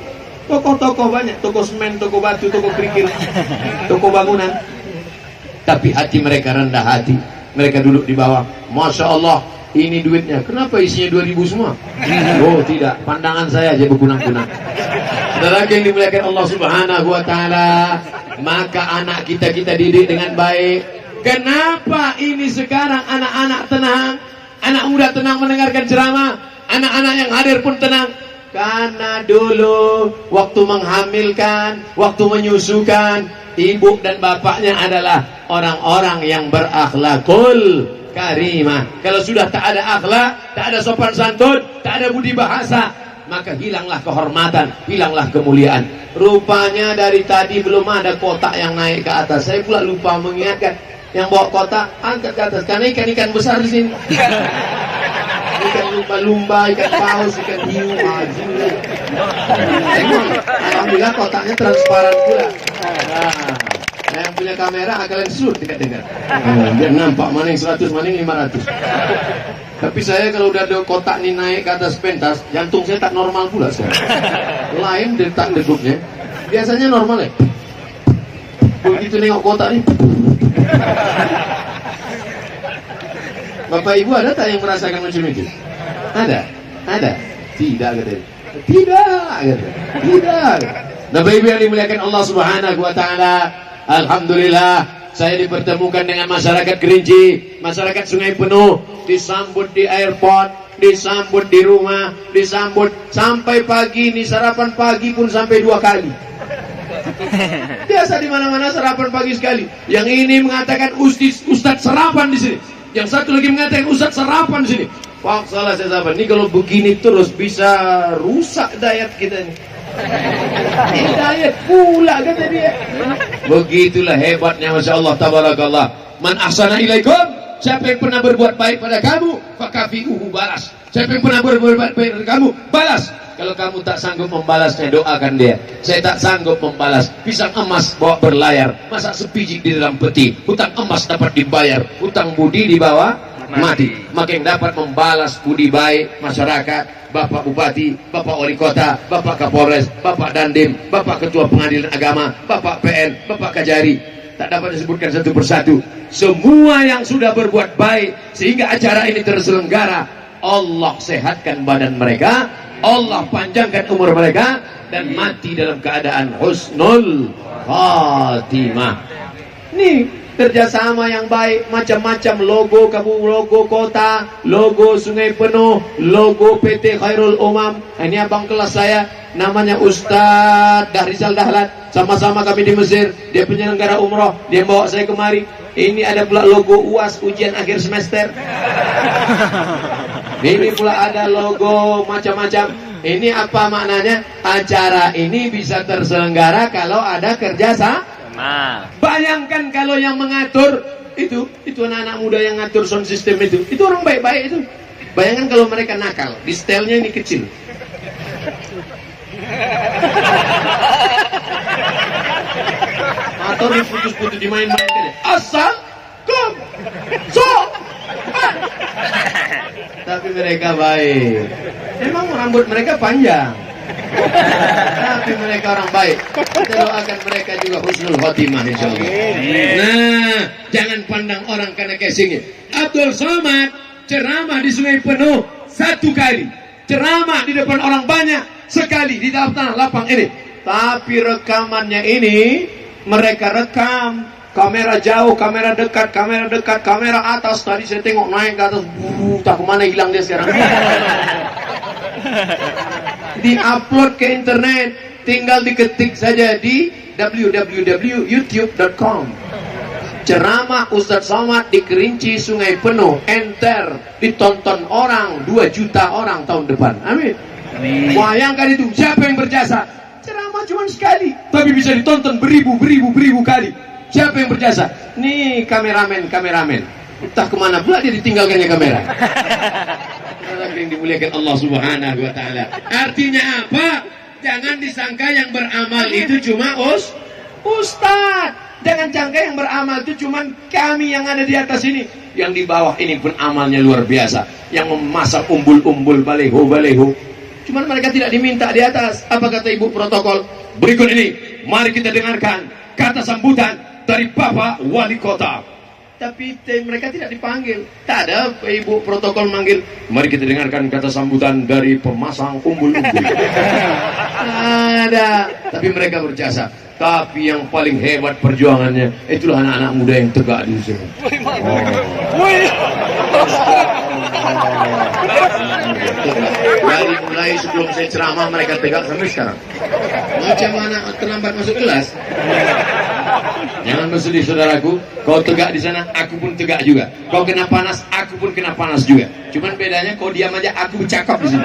Toko-toko banyak, toko semen, toko batu, toko kerikil, toko bangunan. Tapi hati mereka rendah hati. Mereka duduk di bawah. Masya Allah, ini duitnya. Kenapa isinya 2000 semua? Oh tidak, pandangan saya aja berkunang-kunang. Saudara yang dimuliakan Allah Subhanahu wa taala, maka anak kita didik dengan baik. Kenapa ini sekarang anak-anak tenang, anak muda tenang mendengarkan ceramah, anak-anak yang hadir pun tenang? Karena dulu waktu menghamilkan, waktu menyusukan, ibu dan bapaknya adalah orang-orang yang berakhlakul karimah. Kalau sudah tak ada akhlak, tak ada sopan santun, tak ada budi bahasa, maka hilanglah kehormatan, hilanglah kemuliaan. Rupanya dari tadi belum ada kotak yang naik ke atas. Saya pula lupa mengingatkan, yang bawa kotak angkat ke atas karena ikan-ikan besar di sini. Ikan lumba-lumba, ikan paus, ikan hiu, alhamdulillah kotaknya transparan pula. Nah, yang punya kamera kalian suruh dengar. Biar nampak mana yang 100, mana yang 500. Tapi saya kalau udah ada kotak nih naik ke atas pentas, jantung saya tak normal pula sekarang. Lain detak degupnya. Biasanya normal ya. Begitu nengok kotak nih. Bapak Ibu ada tak yang merasakan macam itu? Ada? Tidak katanya. Tidak. Nah, Bapak Ibu yang dimuliakan Allah Subhanahu wa taala, alhamdulillah saya dipertemukan dengan masyarakat Kerinci, masyarakat Sungai Penuh, disambut di airport, disambut di rumah, disambut sampai pagi ini, sarapan pagi pun sampai 2 kali. Biasa di mana-mana sarapan pagi sekali. Yang ini mengatakan Ustadz sarapan di sini. Yang satu lagi mengatakan Ustadz sarapan di sini. Pak, salah saya sahabat. Ini kalau begini terus bisa rusak diet kita nih. Ini diet pula kata dia. Begitulah hebatnya, Masya Allah, tabarakallah. Man ahsana ilaikum, siapa yang pernah berbuat baik pada kamu, fakafi'uhu, balas. Siapa yang pernah berbuat baik pada kamu, balas. Kalau kamu tak sanggup membalasnya, doakan dia. Saya tak sanggup membalas. Pisang emas bawa berlayar, masa sepiji di dalam peti. Hutang emas dapat dibayar, hutang budi dibawa mati. Maka yang dapat membalas budi baik masyarakat, Bapak Bupati, Bapak Wali Kota, Bapak Kapolres, Bapak Dandim, Bapak Ketua Pengadilan Agama, Bapak PN, Bapak Kajari, tak dapat disebutkan satu persatu. Semua yang sudah berbuat baik sehingga acara ini terselenggara, Allah sehatkan badan mereka, Allah panjangkan umur mereka, dan mati dalam keadaan husnul khatimah. Nih kerjasama yang baik, macam-macam logo kamu, logo kota, logo Sungai Penuh, logo PT Khairul Umam. Ini abang kelas saya, namanya Ustadz Dahrizal Dahlan. Sama-sama kami di Mesir, dia penyelenggara umroh, dia bawa saya kemari. Ini ada pula logo UAS, ujian akhir semester. Ini pula ada logo macam-macam. Ini apa maknanya? Acara ini bisa terselenggara kalau ada kerjasama. Bayangkan kalau yang mengatur itu anak-anak muda yang ngatur sound system itu orang baik-baik itu. Bayangkan kalau mereka nakal, di setelnya ini kecil. Atau diputus-putus, dimain-main aja. Asal kum so. Tapi mereka baik. Emang rambut mereka panjang, tapi mereka orang baik. Kita doakan mereka juga husnul khotimah insyaallah. Nah, jangan pandang orang karena casingnya. Abdul Somad ceramah di Sungai Penuh 1 kali, ceramah di depan orang banyak sekali di tanah lapang ini. Tapi rekamannya ini mereka rekam kamera jauh, kamera dekat, kamera atas. Tadi saya tengok naik ke atas, tak kemana hilang dia sekarang. Di-upload ke internet, tinggal diketik saja di www.youtube.com. Ceramah Ustadz Somad di Kerinci Sungai Penuh, enter, ditonton orang 2 juta orang tahun depan. Amin. Bayangkan itu, siapa yang berjasa? Ceramah cuma sekali, tapi bisa ditonton beribu kali. Siapa yang berjasa? Nih kameramen. Entah kemana pula dia ditinggalkannya kamera. Yang dimuliakan Allah Subhanahu wa taala. Artinya apa? Jangan disangka yang beramal itu cuma ustaz. Jangan sangka yang beramal itu cuma kami yang ada di atas ini. Yang di bawah ini pun amalnya luar biasa. Yang memasak umbul-umbul, baleho. Cuman mereka tidak diminta di atas. Apa kata ibu protokol? Berikut ini, mari kita dengarkan kata sambutan dari Bapak Wali Kota. Tapi mereka tidak dipanggil. Tak ada ibu protokol manggil. Mari kita dengarkan kata sambutan dari pemasang umbul-umbul. Ada. Tapi mereka berjasa. Tapi yang paling hebat perjuangannya, itulah anak-anak muda yang tegak di sini. Dari mulai sebelum saya ceramah mereka tegak sampai sekarang. Macam mana terlambat masuk kelas? Jangan bersedih saudaraku. Kau tegak di sana, aku pun tegak juga. Kau kena panas, aku pun kena panas juga. Cuman bedanya kau diam aja, aku bercakap di sini.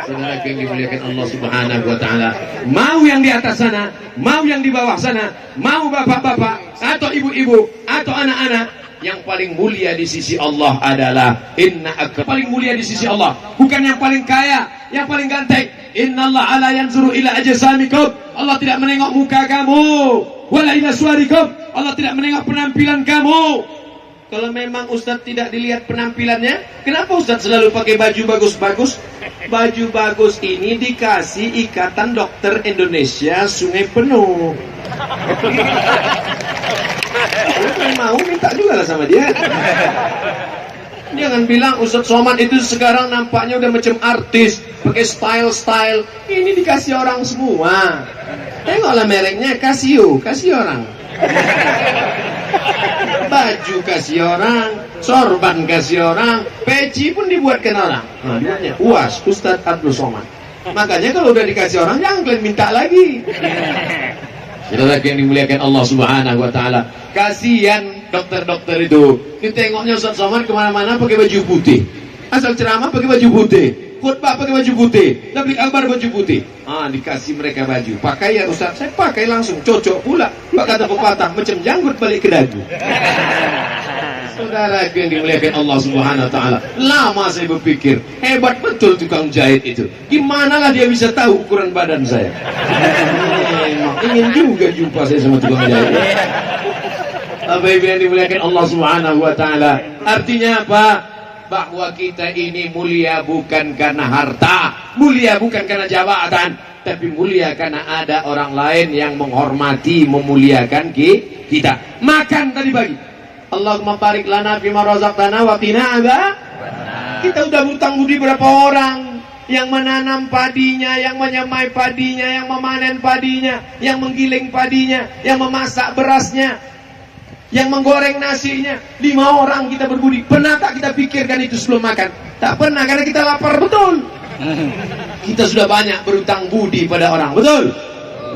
Saudara yang dimuliakan Allah Subhanahu wa taala, mau yang di atas sana, mau yang di bawah sana, mau bapak-bapak atau ibu-ibu atau anak-anak, yang paling mulia di sisi Allah adalah paling mulia di sisi Allah, bukan yang paling kaya, yang paling ganteng. Innallaha la yanzuru ila ajsamikum. Allah tidak menengok muka kamu, wala ila suwarikum. Allah tidak menengok penampilan kamu. Kalau memang Ustadz tidak dilihat penampilannya, kenapa Ustadz selalu pakai baju bagus-bagus? Baju bagus ini dikasih Ikatan Dokter Indonesia Sungai Penuh. Kalau mau minta juga lah sama dia. Jangan bilang Ustadz Somad itu sekarang nampaknya udah macam artis. pakai style-style. Ini dikasih orang semua. Tengoklah mereknya, Casio orang. Baju kasih orang, sorban kasih orang, peci pun dibuatkan orang. Nah, dibuatnya UAS, Ustadz Abdul Somad. Makanya kalau udah dikasih orang, jangan kalian minta lagi. Saudara yang dimuliakan Allah Subhanahu wa Ta'ala, kasihan dokter-dokter itu. Ditengoknya Ustadz Somad kemana-mana pakai baju putih, asal ceramah pakai baju putih, khutbah pakai baju putih, tabligh akbar baju putih. Dikasih mereka baju, pakai ya Ustaz. Saya pakai langsung, cocok pula. Pak kata pepatah, macam janggut balik ke dagu. Saudara yang dimuliakan Allah Subhanahu wa Ta'ala, lama saya berpikir, hebat betul tukang jahit itu. Gimana lah dia bisa tahu ukuran badan saya? Ingin juga jumpa saya sama tukang jahit. Apa yang dimuliakan Allah Subhanahu wa Ta'ala, artinya apa? Bahwa kita ini mulia bukan karena harta, mulia bukan karena jabatan, tapi mulia karena ada orang lain yang menghormati, memuliakan kita. Makan tadi pagi, Allahumma barik lana fima razaqtana wa qina adza. Kita udah berutang budi berapa orang yang menanam padinya, yang menyemai padinya, yang memanen padinya, yang menggiling padinya, yang memasak berasnya, yang menggoreng nasinya. 5 orang kita berbudi. Pernah tak kita pikirkan itu sebelum makan? Tak pernah, karena kita lapar betul. Kita sudah banyak berutang budi pada orang, betul?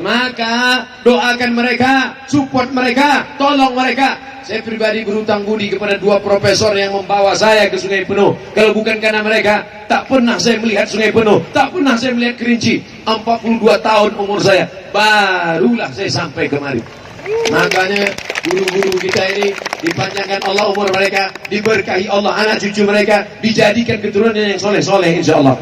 Maka doakan mereka, support mereka, tolong mereka. Saya pribadi berutang budi kepada 2 profesor yang membawa saya ke Sungai Penuh. Kalau bukan karena mereka, tak pernah saya melihat Sungai Penuh, tak pernah saya melihat Kerinci. 42 tahun umur saya, barulah saya sampai kemari. Makanya guru-guru kita ini dipanjangkan Allah umur mereka, diberkahi Allah anak cucu mereka, dijadikan keturunan yang soleh-soleh insya Allah.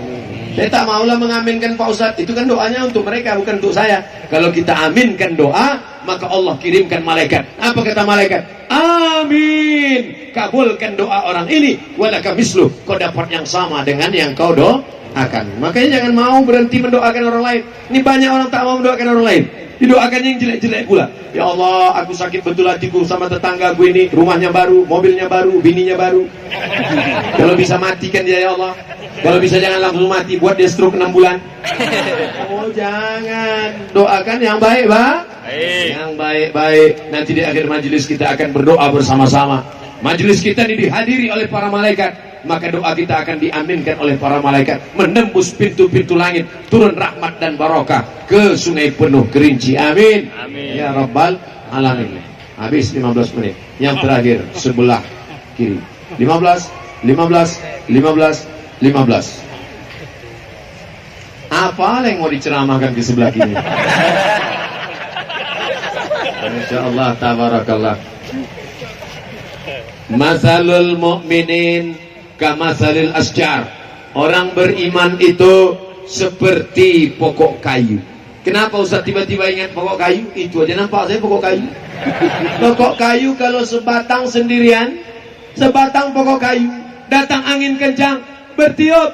Saya tak maulah mengaminkan Pak Ustadz, itu kan doanya untuk mereka, bukan untuk saya. Kalau kita aminkan doa, maka Allah kirimkan malaikat. Apa kata malaikat? Amin, kabulkan doa orang ini, walaka misluh, kau dapat yang sama dengan yang kau doakan. Makanya jangan mau berhenti mendoakan orang lain. Ini banyak orang tak mau mendoakan orang lain, didoakannya yang jelek-jelek pula. Ya Allah, aku sakit betul hatiku sama tetanggaku ini, rumahnya baru, mobilnya baru, bininya baru. Kalau bisa matikan dia ya Allah. Kalau bisa jangan langsung mati, buat dia stroke 6 bulan. Oh jangan, doakan yang baik, Pak. Yang baik-baik. Nanti di akhir majelis kita akan berdoa bersama-sama. Majelis kita ini dihadiri oleh para malaikat, maka doa kita akan diaminkan oleh para malaikat, menembus pintu-pintu langit, turun rahmat dan barokah ke Sungai Penuh Kerinci. Amin. Amin. Ya Rabbal Alamin. Habis 15 menit. Yang terakhir sebelah kiri. 15. Apa yang mau diceramahkan ke sebelah kiri? Insyaallah tabarakallah. Masalul mu'minin kamasalil asjar. Orang beriman itu seperti pokok kayu. Kenapa Ustaz tiba-tiba ingat pokok kayu? Itu aja nampak saya pokok kayu. Pokok kayu kalau sebatang sendirian, sebatang pokok kayu, datang angin kencang, bertiup,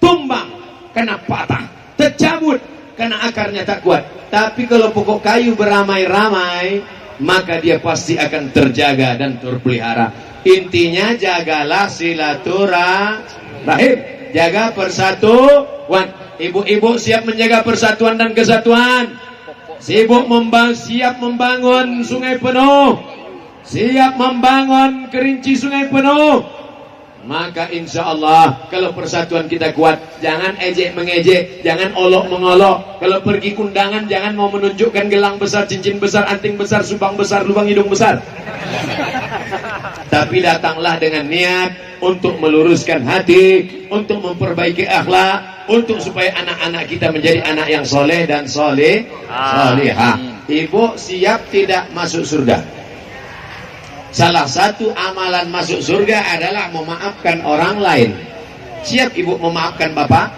tumbang karena patah, tercabut karena akarnya tak kuat. Tapi kalau pokok kayu beramai-ramai, maka dia pasti akan terjaga dan terpelihara. Intinya jagalah silaturahim, jaga persatuan. Ibu-ibu siap menjaga persatuan dan kesatuan. Siap membangun Sungai Penuh, siap membangun Kerinci Sungai Penuh. Maka insya Allah kalau persatuan kita kuat, jangan ejek mengejek, jangan olok mengolok. Kalau pergi kundangan jangan mau menunjukkan gelang besar, cincin besar, anting besar, subang besar, lubang hidung besar. Tapi datanglah dengan niat untuk meluruskan hati, untuk memperbaiki akhlak, untuk supaya anak-anak kita menjadi anak yang soleh dan solehah. Ibu siap tidak masuk surga? Salah satu amalan masuk surga adalah memaafkan orang lain. Siap ibu memaafkan bapak?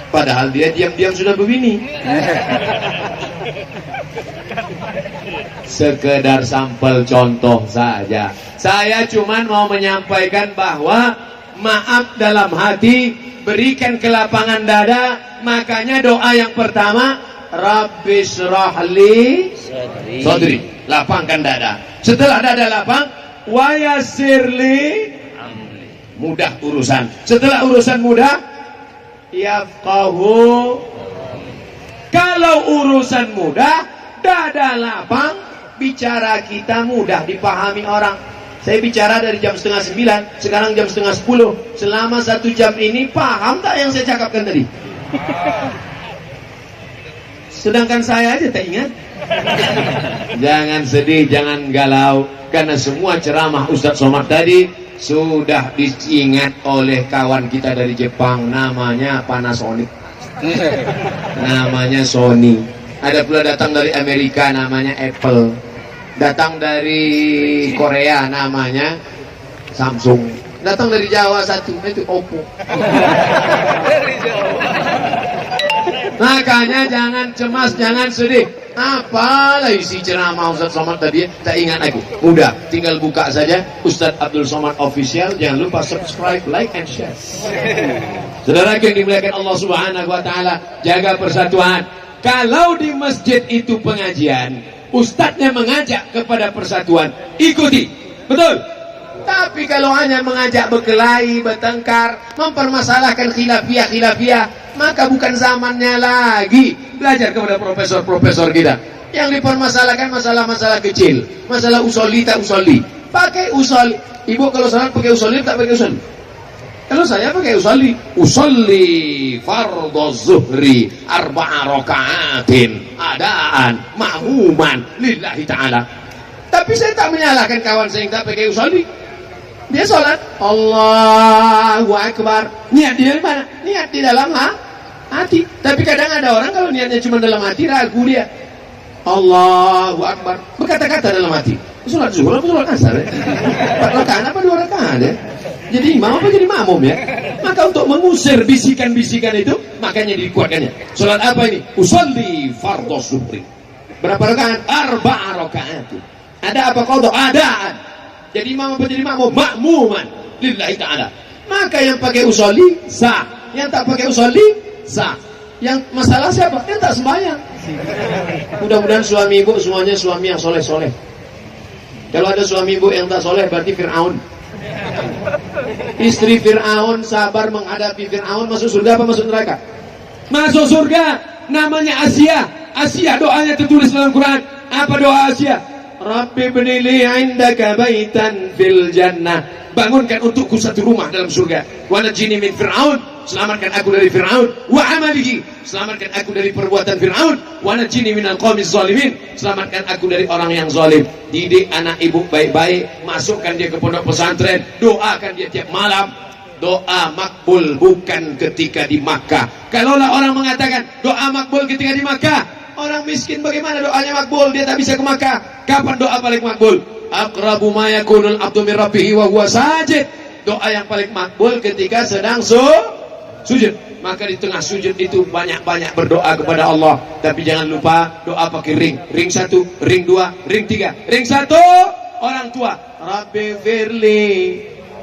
Padahal dia diam-diam sudah begini. Sekedar sampel contoh saja. Saya cuma mau menyampaikan bahwa maaf dalam hati, berikan kelapangan dada. Makanya doa yang pertama, Rabbi syrahli sadri, lapangkan dada. Setelah dada lapang, wa yassirli, mudah urusan. Setelah urusan mudah, yafqahu. Kalau urusan mudah, dada lapang, bicara kita mudah dipahami orang. Saya bicara dari jam 8:30, sekarang jam 9:30. Selama 1 jam ini paham tak yang saya cakapkan tadi? Sedangkan saya aja tak ingat. Jangan sedih, jangan galau, karena semua ceramah Ustadz Somad tadi sudah diingat oleh kawan kita dari Jepang, namanya Panasonic. Namanya Sony. Ada pula datang dari Amerika, namanya Apple. Datang dari Korea, namanya Samsung. Datang dari Jawa satu, itu Oppo. Makanya jangan cemas, jangan sedih. Apalah isi ceramah Ustadz Somad tadi, tak ingat aku. Mudah, tinggal buka saja Ustadz Abdul Somad Official. Jangan lupa subscribe, like, and share. Saudara yang dimuliakan Allah Subhanahu wa Ta'ala, jaga persatuan. Kalau di masjid itu pengajian, ustadznya mengajak kepada persatuan, ikuti, betul. Tapi kalau hanya mengajak berkelahi, bertengkar, mempermasalahkan khilafiyah, maka bukan zamannya lagi belajar kepada profesor-profesor kita yang dipermasalahkan masalah-masalah kecil, masalah usolli tak usolli. Pakai usolli. Ibu kalau salat pakai usolli tak pakai usolli? Kalau saya pakai usolli fardhu zuhri 4 rakaatin adaan ma'muman lillahi ta'ala. Tapi saya tak menyalahkan kawan saya yang tak pakai usolli. Dia sholat Allahu Akbar, niat di mana? Niat di dalam hati. Tapi kadang ada orang kalau niatnya cuma dalam hati, ragu dia. Allahu Akbar, berkata-kata dalam hati. Sholat zuhur apa sholat asar ya? 4 rakaat apa 2 rakaat ya? Jadi imam apa jadi makmum ya? Maka untuk mengusir bisikan-bisikan itu, makanya dikuatkannya. Sholat apa ini? Usolli fardhu zuhri. Berapa rakaat? 4 rakaat. Ada apa qadha? Adaan. Jadi imam apa jadi makmum? Makmuman lillahi ta'ala. Maka yang pakai usolli sah, yang tak pakai usolli sah. Yang masalah siapa? Yang tak sembahyang. Mudah-mudahan suami ibu semuanya suami yang soleh-soleh. Kalau ada suami ibu yang tak soleh, berarti Fir'aun. Istri Fir'aun sabar menghadapi Fir'aun, masuk surga apa masuk neraka? Masuk surga. Namanya Asia. Asia doanya tertulis dalam Quran. Apa doa Asia? Rabbi bnili indaka baitan fil jannah. Bangunkan untukku satu rumah dalam surga. Wa najini min Fir'aun. Selamatkan aku dari Fir'aun. Wa amalihi. Selamatkan aku dari perbuatan Fir'aun. Wa najini minal qaumiz zalimin. Selamatkan aku dari orang yang zalim. Didik anak ibu baik-baik. Masukkan dia ke pondok pesantren. Doakan dia tiap malam. Doa makbul bukan ketika di Makkah. Kalaulah orang mengatakan doa makbul ketika di Makkah, orang miskin bagaimana doanya makbul? Dia tak bisa ke Makkah. Kapan doa paling makbul? Aqrabu ma yakunul abdu min rabbih wa huwa sajid. Doa yang paling makbul ketika sedang sujud. Maka di tengah sujud itu banyak-banyak berdoa kepada Allah. Tapi jangan lupa doa pakai ring. Ring 1, ring 2, ring 3. Ring 1 orang tua. Rabbi firli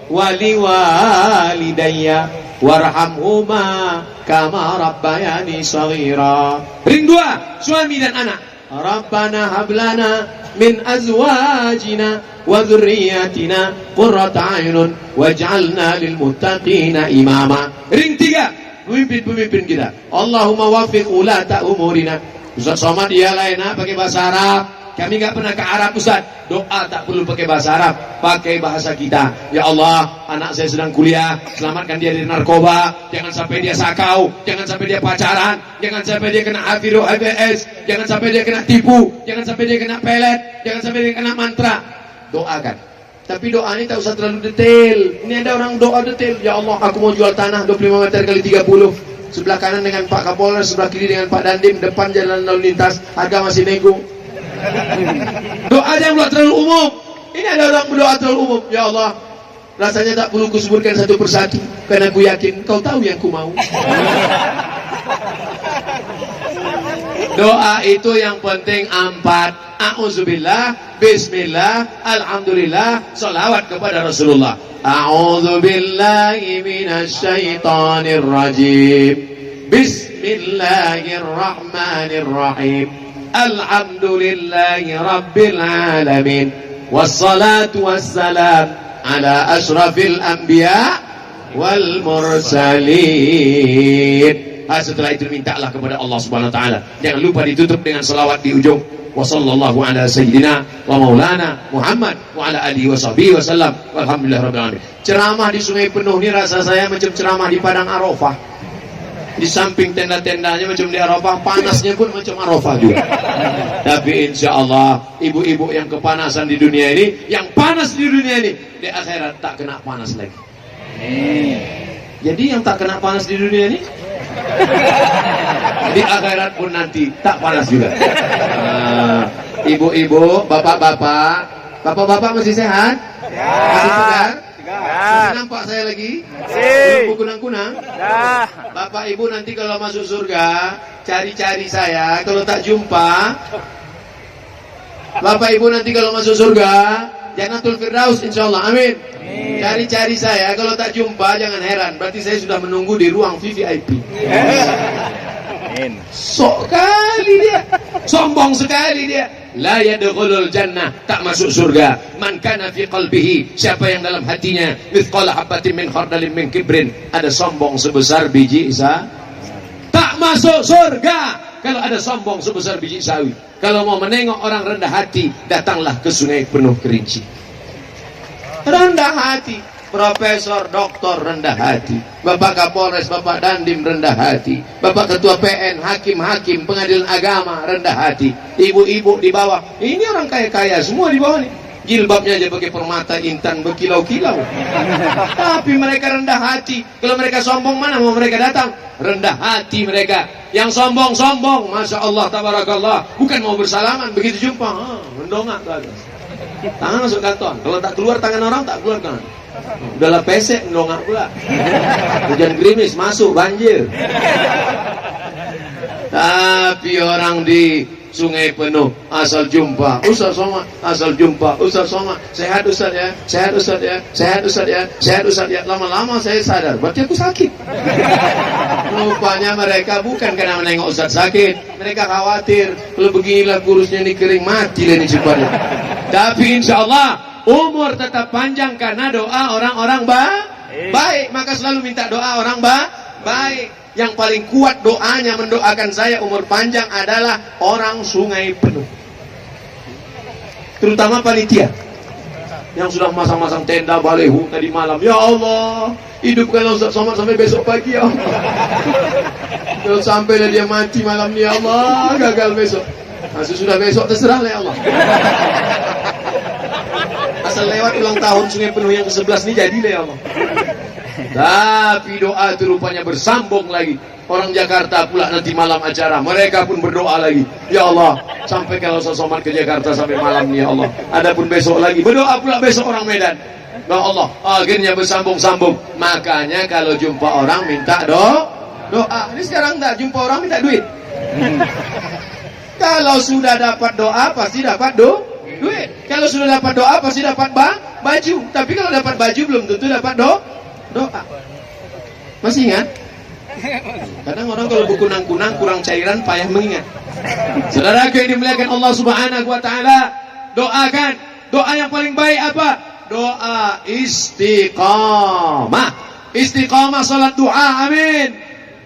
wali walidayya warhamhuma kama rabbayani shaghira. Ring 2 suami dan anak. Rabbana hablana min azwajina wa dhurriyyatina qurrata a'yunun waj'alna lil muttaqina imama. Ring 3 pemimpin-pemimpin kita. Allahumma waffiq ulata umurina. Ustaz Somad dia lain pakai bahasa Arab. Kami enggak pernah ke Arab Ustaz. Doa tak perlu pakai bahasa Arab, pakai bahasa kita. Ya Allah, anak saya sedang kuliah, selamatkan dia dari narkoba. Jangan sampai dia sakau, jangan sampai dia pacaran, jangan sampai dia kena HIV/AIDS, jangan sampai dia kena tipu, jangan sampai dia kena pelet, jangan sampai dia kena mantra. Doakan. Tapi doa ini tak usah terlalu detail. Ini ada orang doa detail. Ya Allah, aku mau jual tanah 25 meter kali 30. Sebelah kanan dengan Pak Kapolres, sebelah kiri dengan Pak Dandim, depan jalan lalu lintas, harga masih nego. Doa yang terlalu umum. Ini ada orang berdoa terlalu umum. Ya Allah, rasanya tak perlu kusebutkan satu persatu, karena aku yakin kau tahu yang ku mau. Doa itu yang penting 4. A'udzubillah, bismillah, alhamdulillah, salawat kepada Rasulullah. A'udzubillahi minasyaitonir rajim. Bismillahirrahmanirrahim. Alhamdulillahi rabbil alamin. Wassalatu wassalam ala ashrafil anbiya wal mursalin. Setelah itu mintalah kepada Allah Subhanahu wa taala. Jangan lupa ditutup dengan selawat di ujung. Wa sallallahu ala sayyidina wa maulana Muhammad wa ala alihi wa sahbihi wasallam. Walhamdulillahirabbil alamin. Ceramah di Sungai Penuh ini rasa saya macam ceramah di padang Arafah. Di samping tenda-tendanya macam di Arafah, panasnya pun macam Arafah juga. Tapi insya Allah ibu-ibu yang kepanasan di dunia ini, yang panas di dunia ini, di akhirat tak kena panas lagi. Jadi yang tak kena panas di dunia ini, di akhirat pun nanti tak panas juga. Ibu-ibu, bapak-bapak masih sehat? Masih segar? Masih nampak saya lagi? Belum kunang-kunang? Bapak ibu nanti kalau masuk surga, cari-cari saya. Kalau tak jumpa, Bapak ibu nanti kalau masuk surga, Jannatul Firdaus insyaallah, amin. Cari-cari saya, kalau tak jumpa jangan heran, berarti saya sudah menunggu di ruang VVIP. Sok kali dia, sombong sekali dia. La yadkhulul jannah, tak masuk surga. Man kana fi qalbihi, siapa yang dalam hatinya mithqala habatin min khardalin min kibrin, ada sombong sebesar biji isa, tak masuk surga. Kalau ada sombong sebesar biji sawi. Kalau mau menengok orang rendah hati, datanglah ke Sungai Penuh Kerinci. Rendah hati, profesor, doktor rendah hati, Bapak Kapolres, Bapak Dandim rendah hati, Bapak Ketua PN, hakim-hakim, pengadilan agama rendah hati, ibu-ibu di bawah, ini orang kaya-kaya semua di bawah nih, jilbabnya aja pakai permata intan berkilau-kilau, tapi mereka rendah hati. Kalau mereka sombong, mana mau mereka datang? Rendah hati mereka. Yang sombong-sombong, Masya Allah, tabarakallah, bukan mau bersalaman, begitu jumpa, mendongak ke atas, tangan masuk kantong. Kalau tak keluar tangan orang, tak keluar tangan. Udahlah pesek, mendongak pula. Hujan gerimis, masuk banjir. Tapi orang di Sungai Penuh asal jumpa Ustaz Somad, asal jumpa Ustaz Somad, sehat Ustaz ya, sehat Ustaz ya, sehat Ustaz ya, sehat Ustaz ya. Lama-lama saya sadar, berarti aku sakit. Rupanya mereka bukan karena menengok Ustaz sakit, mereka khawatir kalau beginilah kurusnya ini kering, mati lah ini cepatnya. Tapi insya Allah umur tetap panjang karena doa orang-orang baik. Maka selalu minta doa orang baik. Yang paling kuat doanya mendoakan saya umur panjang adalah orang Sungai Penuh, terutama panitia yang sudah masang-masang tenda balehu tadi malam. Ya Allah, hidupkanlah Ustaz Somad sampai besok pagi ya Allah. Kalau sampailah dia mati malam ini ya Allah, gagal besok. Nah, sudah besok terserah ya Allah. Asal lewat ulang tahun Sungai Penuh yang ke-11 ini jadilah ya Allah. Tapi doa itu rupanya bersambung lagi. Orang Jakarta pula nanti malam acara, mereka pun berdoa lagi. Ya Allah, sampai kalau Ustaz Somad ke Jakarta sampai malam ini ya Allah. Adapun besok lagi, berdoa pula besok orang Medan. Ya Allah, akhirnya bersambung-sambung. Makanya kalau jumpa orang minta doa. Ini sekarang tak jumpa orang minta duit. Kalau sudah dapat doa pasti dapat duit. Kalau sudah dapat doa pasti dapat baju. Tapi kalau dapat baju belum tentu dapat doa. Masih ingat? Kadang orang kalau berkunang-kunang kurang cairan, payah mengingat. Saudaraku yang dimuliakan Allah Subhanahu wa taala, doakan. Doa yang paling baik apa? Doa istiqamah. Istiqamah salat duha, amin.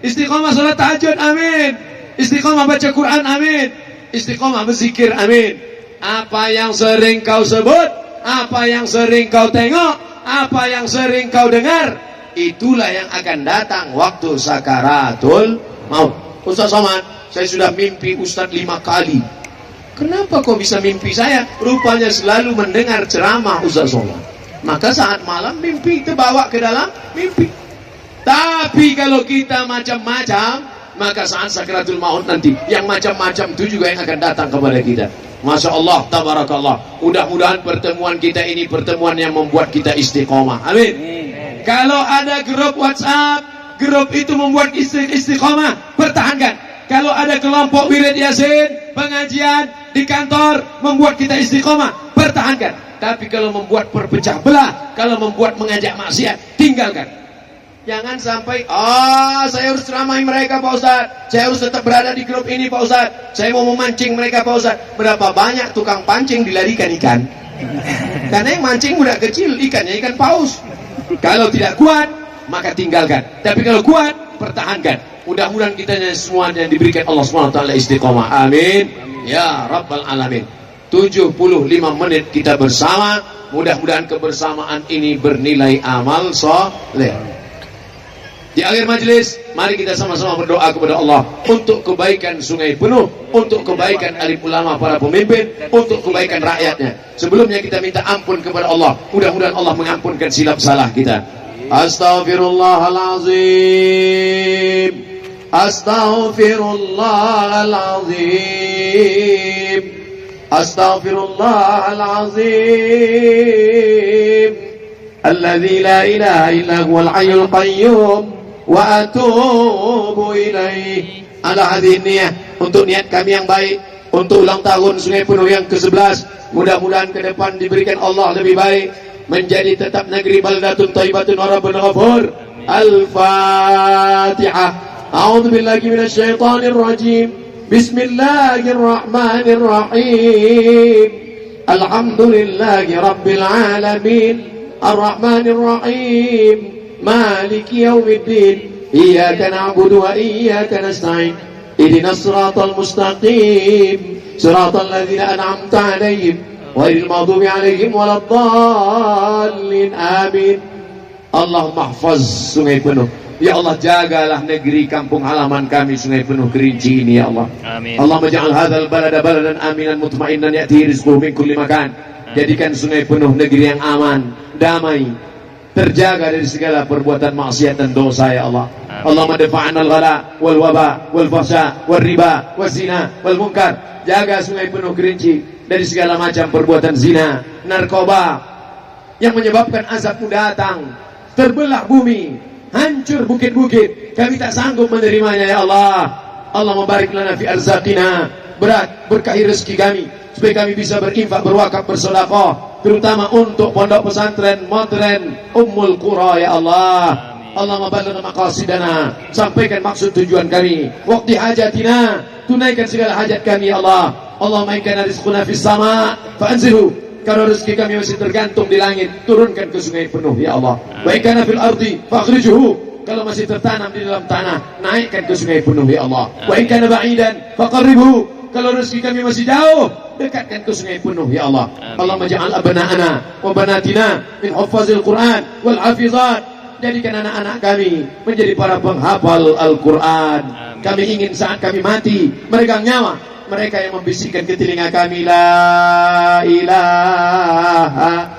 Istiqamah salat tahajud, amin. Istiqamah baca Quran, amin. Istiqamah berzikir, amin. Apa yang sering kau sebut, apa yang sering kau tengok, apa yang sering kau dengar, itulah yang akan datang waktu sakaratul maut. Ustaz Somad, saya sudah mimpi Ustaz 5 kali. Kenapa kau bisa mimpi saya? Rupanya selalu mendengar ceramah Ustaz Somad. Maka saat malam mimpi terbawa ke dalam mimpi. Tapi kalau kita macam-macam, maka saat sakaratul maut nanti yang macam-macam itu juga yang akan datang kepada kita. Masya Allah, tabarakallah. Mudah-mudahan pertemuan kita ini pertemuan yang membuat kita istiqomah. Amin. Kalau ada grup WhatsApp, grup itu membuat istiqomah, pertahankan. Kalau ada kelompok wirid yasin, pengajian di kantor membuat kita istiqomah, pertahankan. Tapi kalau membuat perpecah belah, kalau membuat mengajak maksiat, tinggalkan. Jangan sampai, saya harus ceramahi mereka Pak Ustaz, saya harus tetap berada di grup ini Pak Ustaz, saya mau memancing mereka Pak Ustaz. Berapa banyak tukang pancing dilarikan ikan? Karena yang mancing budak kecil, ikannya ikan paus. Kalau tidak kuat, maka tinggalkan. Tapi kalau kuat, pertahankan. Mudah-mudahan kita semuanya diberikan Allah SWT istiqomah. Amin. Ya Rabbal Alamin. 75 menit kita bersama. Mudah-mudahan kebersamaan ini bernilai amal soleh. Di akhir majelis, mari kita sama-sama berdoa kepada Allah untuk kebaikan Sungai Penuh, untuk kebaikan alim ulama para pemimpin, untuk kebaikan rakyatnya. Sebelumnya kita minta ampun kepada Allah. Mudah-mudahan Allah mengampunkan silap salah kita. Astaghfirullahalazim. Astaghfirullahalazim. Astaghfirullahalazim. Alladzi la ilaha illa huwal hayyul qayyum. Wa atubu ilaih. Ala hadhihi niyah, untuk niat kami yang baik untuk ulang tahun Sungai Penuh yang ke-11. Mudah-mudahan ke depan diberikan Allah lebih baik, menjadi tetap negeri baldatun thayyibatun wa rabbun ghafur. Al-Fatihah. A'udzu billahi minasy syaithanir rajim. Bismillahirrahmanirrahim. Alhamdulillahi rabbil alamin. Ar-Rahmanir Rahim. مالك يوم الدين إياك نعبد وإياك نستعين اهدنا الصراط المستقيم صراط الذين أنعمت عليهم غير المغضوب عليهم ولا الضالين آمين. Allahumma mahfaz Sungai Penuh. Ya Allah, jagalah negeri kampung halaman kami Sungai Penuh Kerinci ini ya Allah. Amin. Allahumma ja'al hadzal balada baladan aminan mutmainnan ya'tihi rizquhu min kulli makan. Jadikan Sungai Penuh negeri yang aman, damai, terjaga dari segala perbuatan maksiat dan dosa ya Allah. Allahumma dafa'na al-ghala wal waba wal fahsya wal riba wal zina wal munkar. Jaga Sungai Penuh Kerinci dari segala macam perbuatan zina, narkoba yang menyebabkan azabmu datang, terbelah bumi, hancur bukit-bukit. Kami tak sanggup menerimanya ya Allah. Allahumma barik lana fi arzaqina. Berkahi rezeki kami supaya kami bisa berinfak, berwakaf, bersedekah, terutama untuk pondok pesantren modern Ummul Qura ya Allah. Allahumma balligh maqasidana, sampaikan maksud tujuan kami. Waqti hajatina, tunaikan segala hajat kami ya Allah. Allahumma in kana rizquna fis sama fa'anzilhu. Kalau rezeki kami masih tergantung di langit, turunkan ke Sungai Penuh ya Allah. Wa in kana fil ardi fakhrijhu. Kalau masih tertanam di dalam tanah, naikkan ke Sungai Penuh ya Allah. Wa in kana ba'idan faqarribhu. Kalau rezeki kami masih jauh, dekatkan ke Sungai Penuh ya Allah. Allahumma ja'al abna'ana wa banatina min huffazil Quran wal hafizat. Jadikan anak-anak kami menjadi para penghafal Al-Quran. Kami ingin saat kami mati, meregang nyawa, mereka yang membisikkan ke telinga kami, la ilaha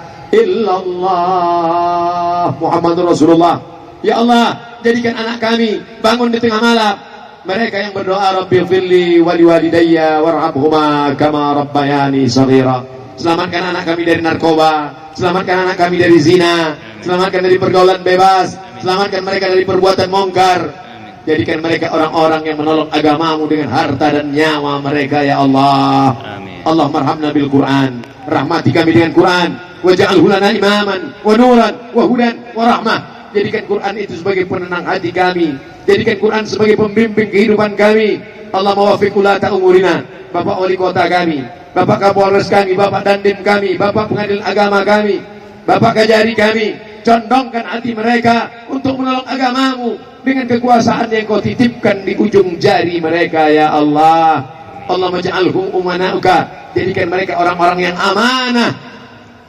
illallah Muhammadur Rasulullah. Ya Allah, jadikan anak kami bangun di tengah malam, mereka yang berdoa, Rabbi firli wali walidayya warhamhuma kama rabbayani saghira. Selamatkan anak kami dari narkoba, selamatkan anak kami dari zina, selamatkan dari pergaulan bebas, selamatkan mereka dari perbuatan mungkar. Jadikan mereka orang-orang yang menolong agamamu dengan harta dan nyawa mereka ya Allah. Amin. Allah marhamna bil Quran, rahmati kami dengan Quran, waj'alhu lana imaman wa nuran wa hudan wa rahmah. Jadikan Quran itu sebagai penenang hati kami, jadikan Quran sebagai pembimbing kehidupan kami. Allah mawafiq ulata umurina, Bapak Wali Kota kami, Bapak Kapolres kami, Bapak Dandim kami, Bapak Pengadilan Agama kami, Bapak Kajari kami, condongkan hati mereka untuk menolong agamamu dengan kekuasaan yang kau titipkan di ujung jari mereka ya Allah. Allah maj'alhum umana'uka, jadikan mereka orang-orang yang amanah,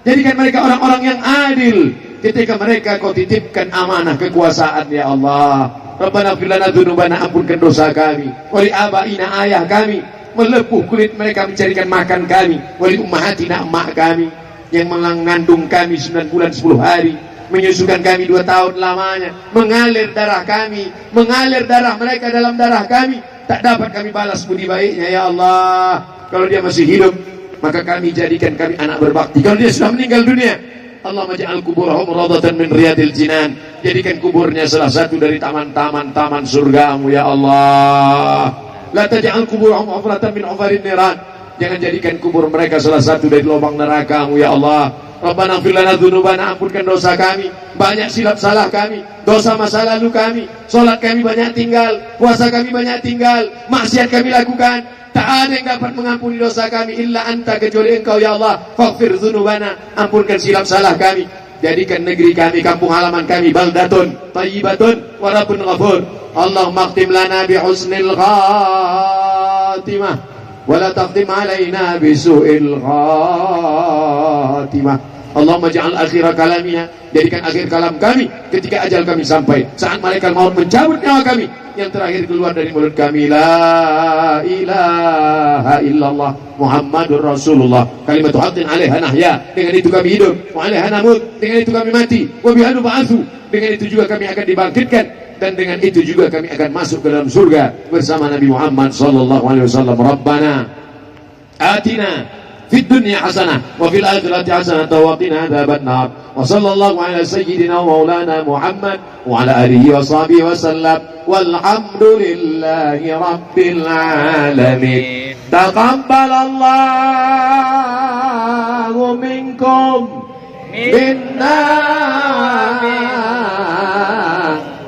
jadikan mereka orang-orang yang adil ketika mereka kau titipkan amanah kekuasaan ya Allah. Rabbana fir lana dzunubana, ampunkan dosa kami, wali abaina, ayah kami, melepuh kulit mereka mencarikan makan kami, wali ummahatina, emak kami yang mengandung kami 9 bulan 10 hari, menyusukan kami 2 tahun lamanya, mengalir darah kami, mengalir darah mereka dalam darah kami, tak dapat kami balas budi baiknya ya Allah. Kalau dia masih hidup, maka kami jadikan kami anak berbakti. Kalau dia sudah meninggal dunia, Allah maj'al kuburahum rawdatan min riyadil jinan, jadikan kuburnya salah satu dari taman-taman surgamu ya Allah. La taj'al kuburahum hufratan min hufarin niran, jangan jadikan kubur mereka salah satu dari lubang neraka-Mu ya Allah. Rabbana ighfir lana dzunubana, ampunkan dosa kami, banyak silap salah kami, dosa masa lalu kami, salat kami banyak tinggal, puasa kami banyak tinggal, maksiat kami lakukan. Tak ada yang dapat mengampuni dosa kami illa anta, kecuali Engkau ya Allah. Faghfir dzunubana, ampunkan silap salah kami, Jadikan negeri kami, kampung halaman kami baldatun thayyibatun wa rabbun ghafur. Allahumma khtim lana bi husnil khatimah wa la takhtim alaina bi su'il khatimah. Allahumma ja'al akhir kalamina, jadikan akhir kalam kami ketika ajal kami sampai, saat malaikat maut mencabut nyawa kami, yang terakhir keluar dari mulut kami la ilaha illallah Muhammadur Rasulullah, kalimat haqqin 'alaiha nahya, dengan itu kami hidup, wa 'alaiha namut, dengan itu kami mati, wa biha nub'atsu, dengan itu juga kami akan dibangkitkan, dan dengan itu juga kami akan masuk ke dalam surga bersama Nabi Muhammad sallallahu alaihi wasallam. Rabbana atina fid dunya hasanah wa fil akhirati hasanah wa qina adzabannar. Wa sallallahu ala sayyidina wa maulana Muhammad wa ala alihi wa sahbihi wa sallam. Walhamdulillahi rabbil alamin. Taqabbalallahu minkum minna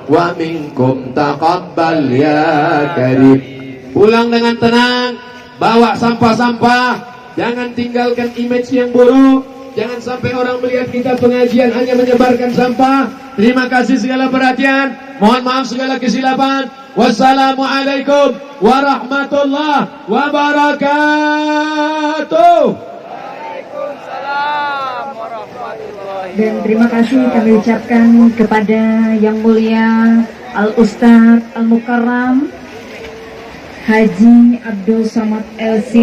wa minkum taqabbal ya karim. Pulang dengan tenang, bawa sampah-sampah. Jangan tinggalkan image yang buruk. Jangan sampai orang melihat kita pengajian hanya menyebarkan sampah. Terima kasih segala perhatian. Mohon maaf segala kesilapan. Wassalamualaikum warahmatullahi wabarakatuh. Waalaikumsalam warahmatullahi. Dan terima kasih kami ucapkan kepada Yang Mulia Al-Ustadz Al-Mukarram Haji Abdul Somad LC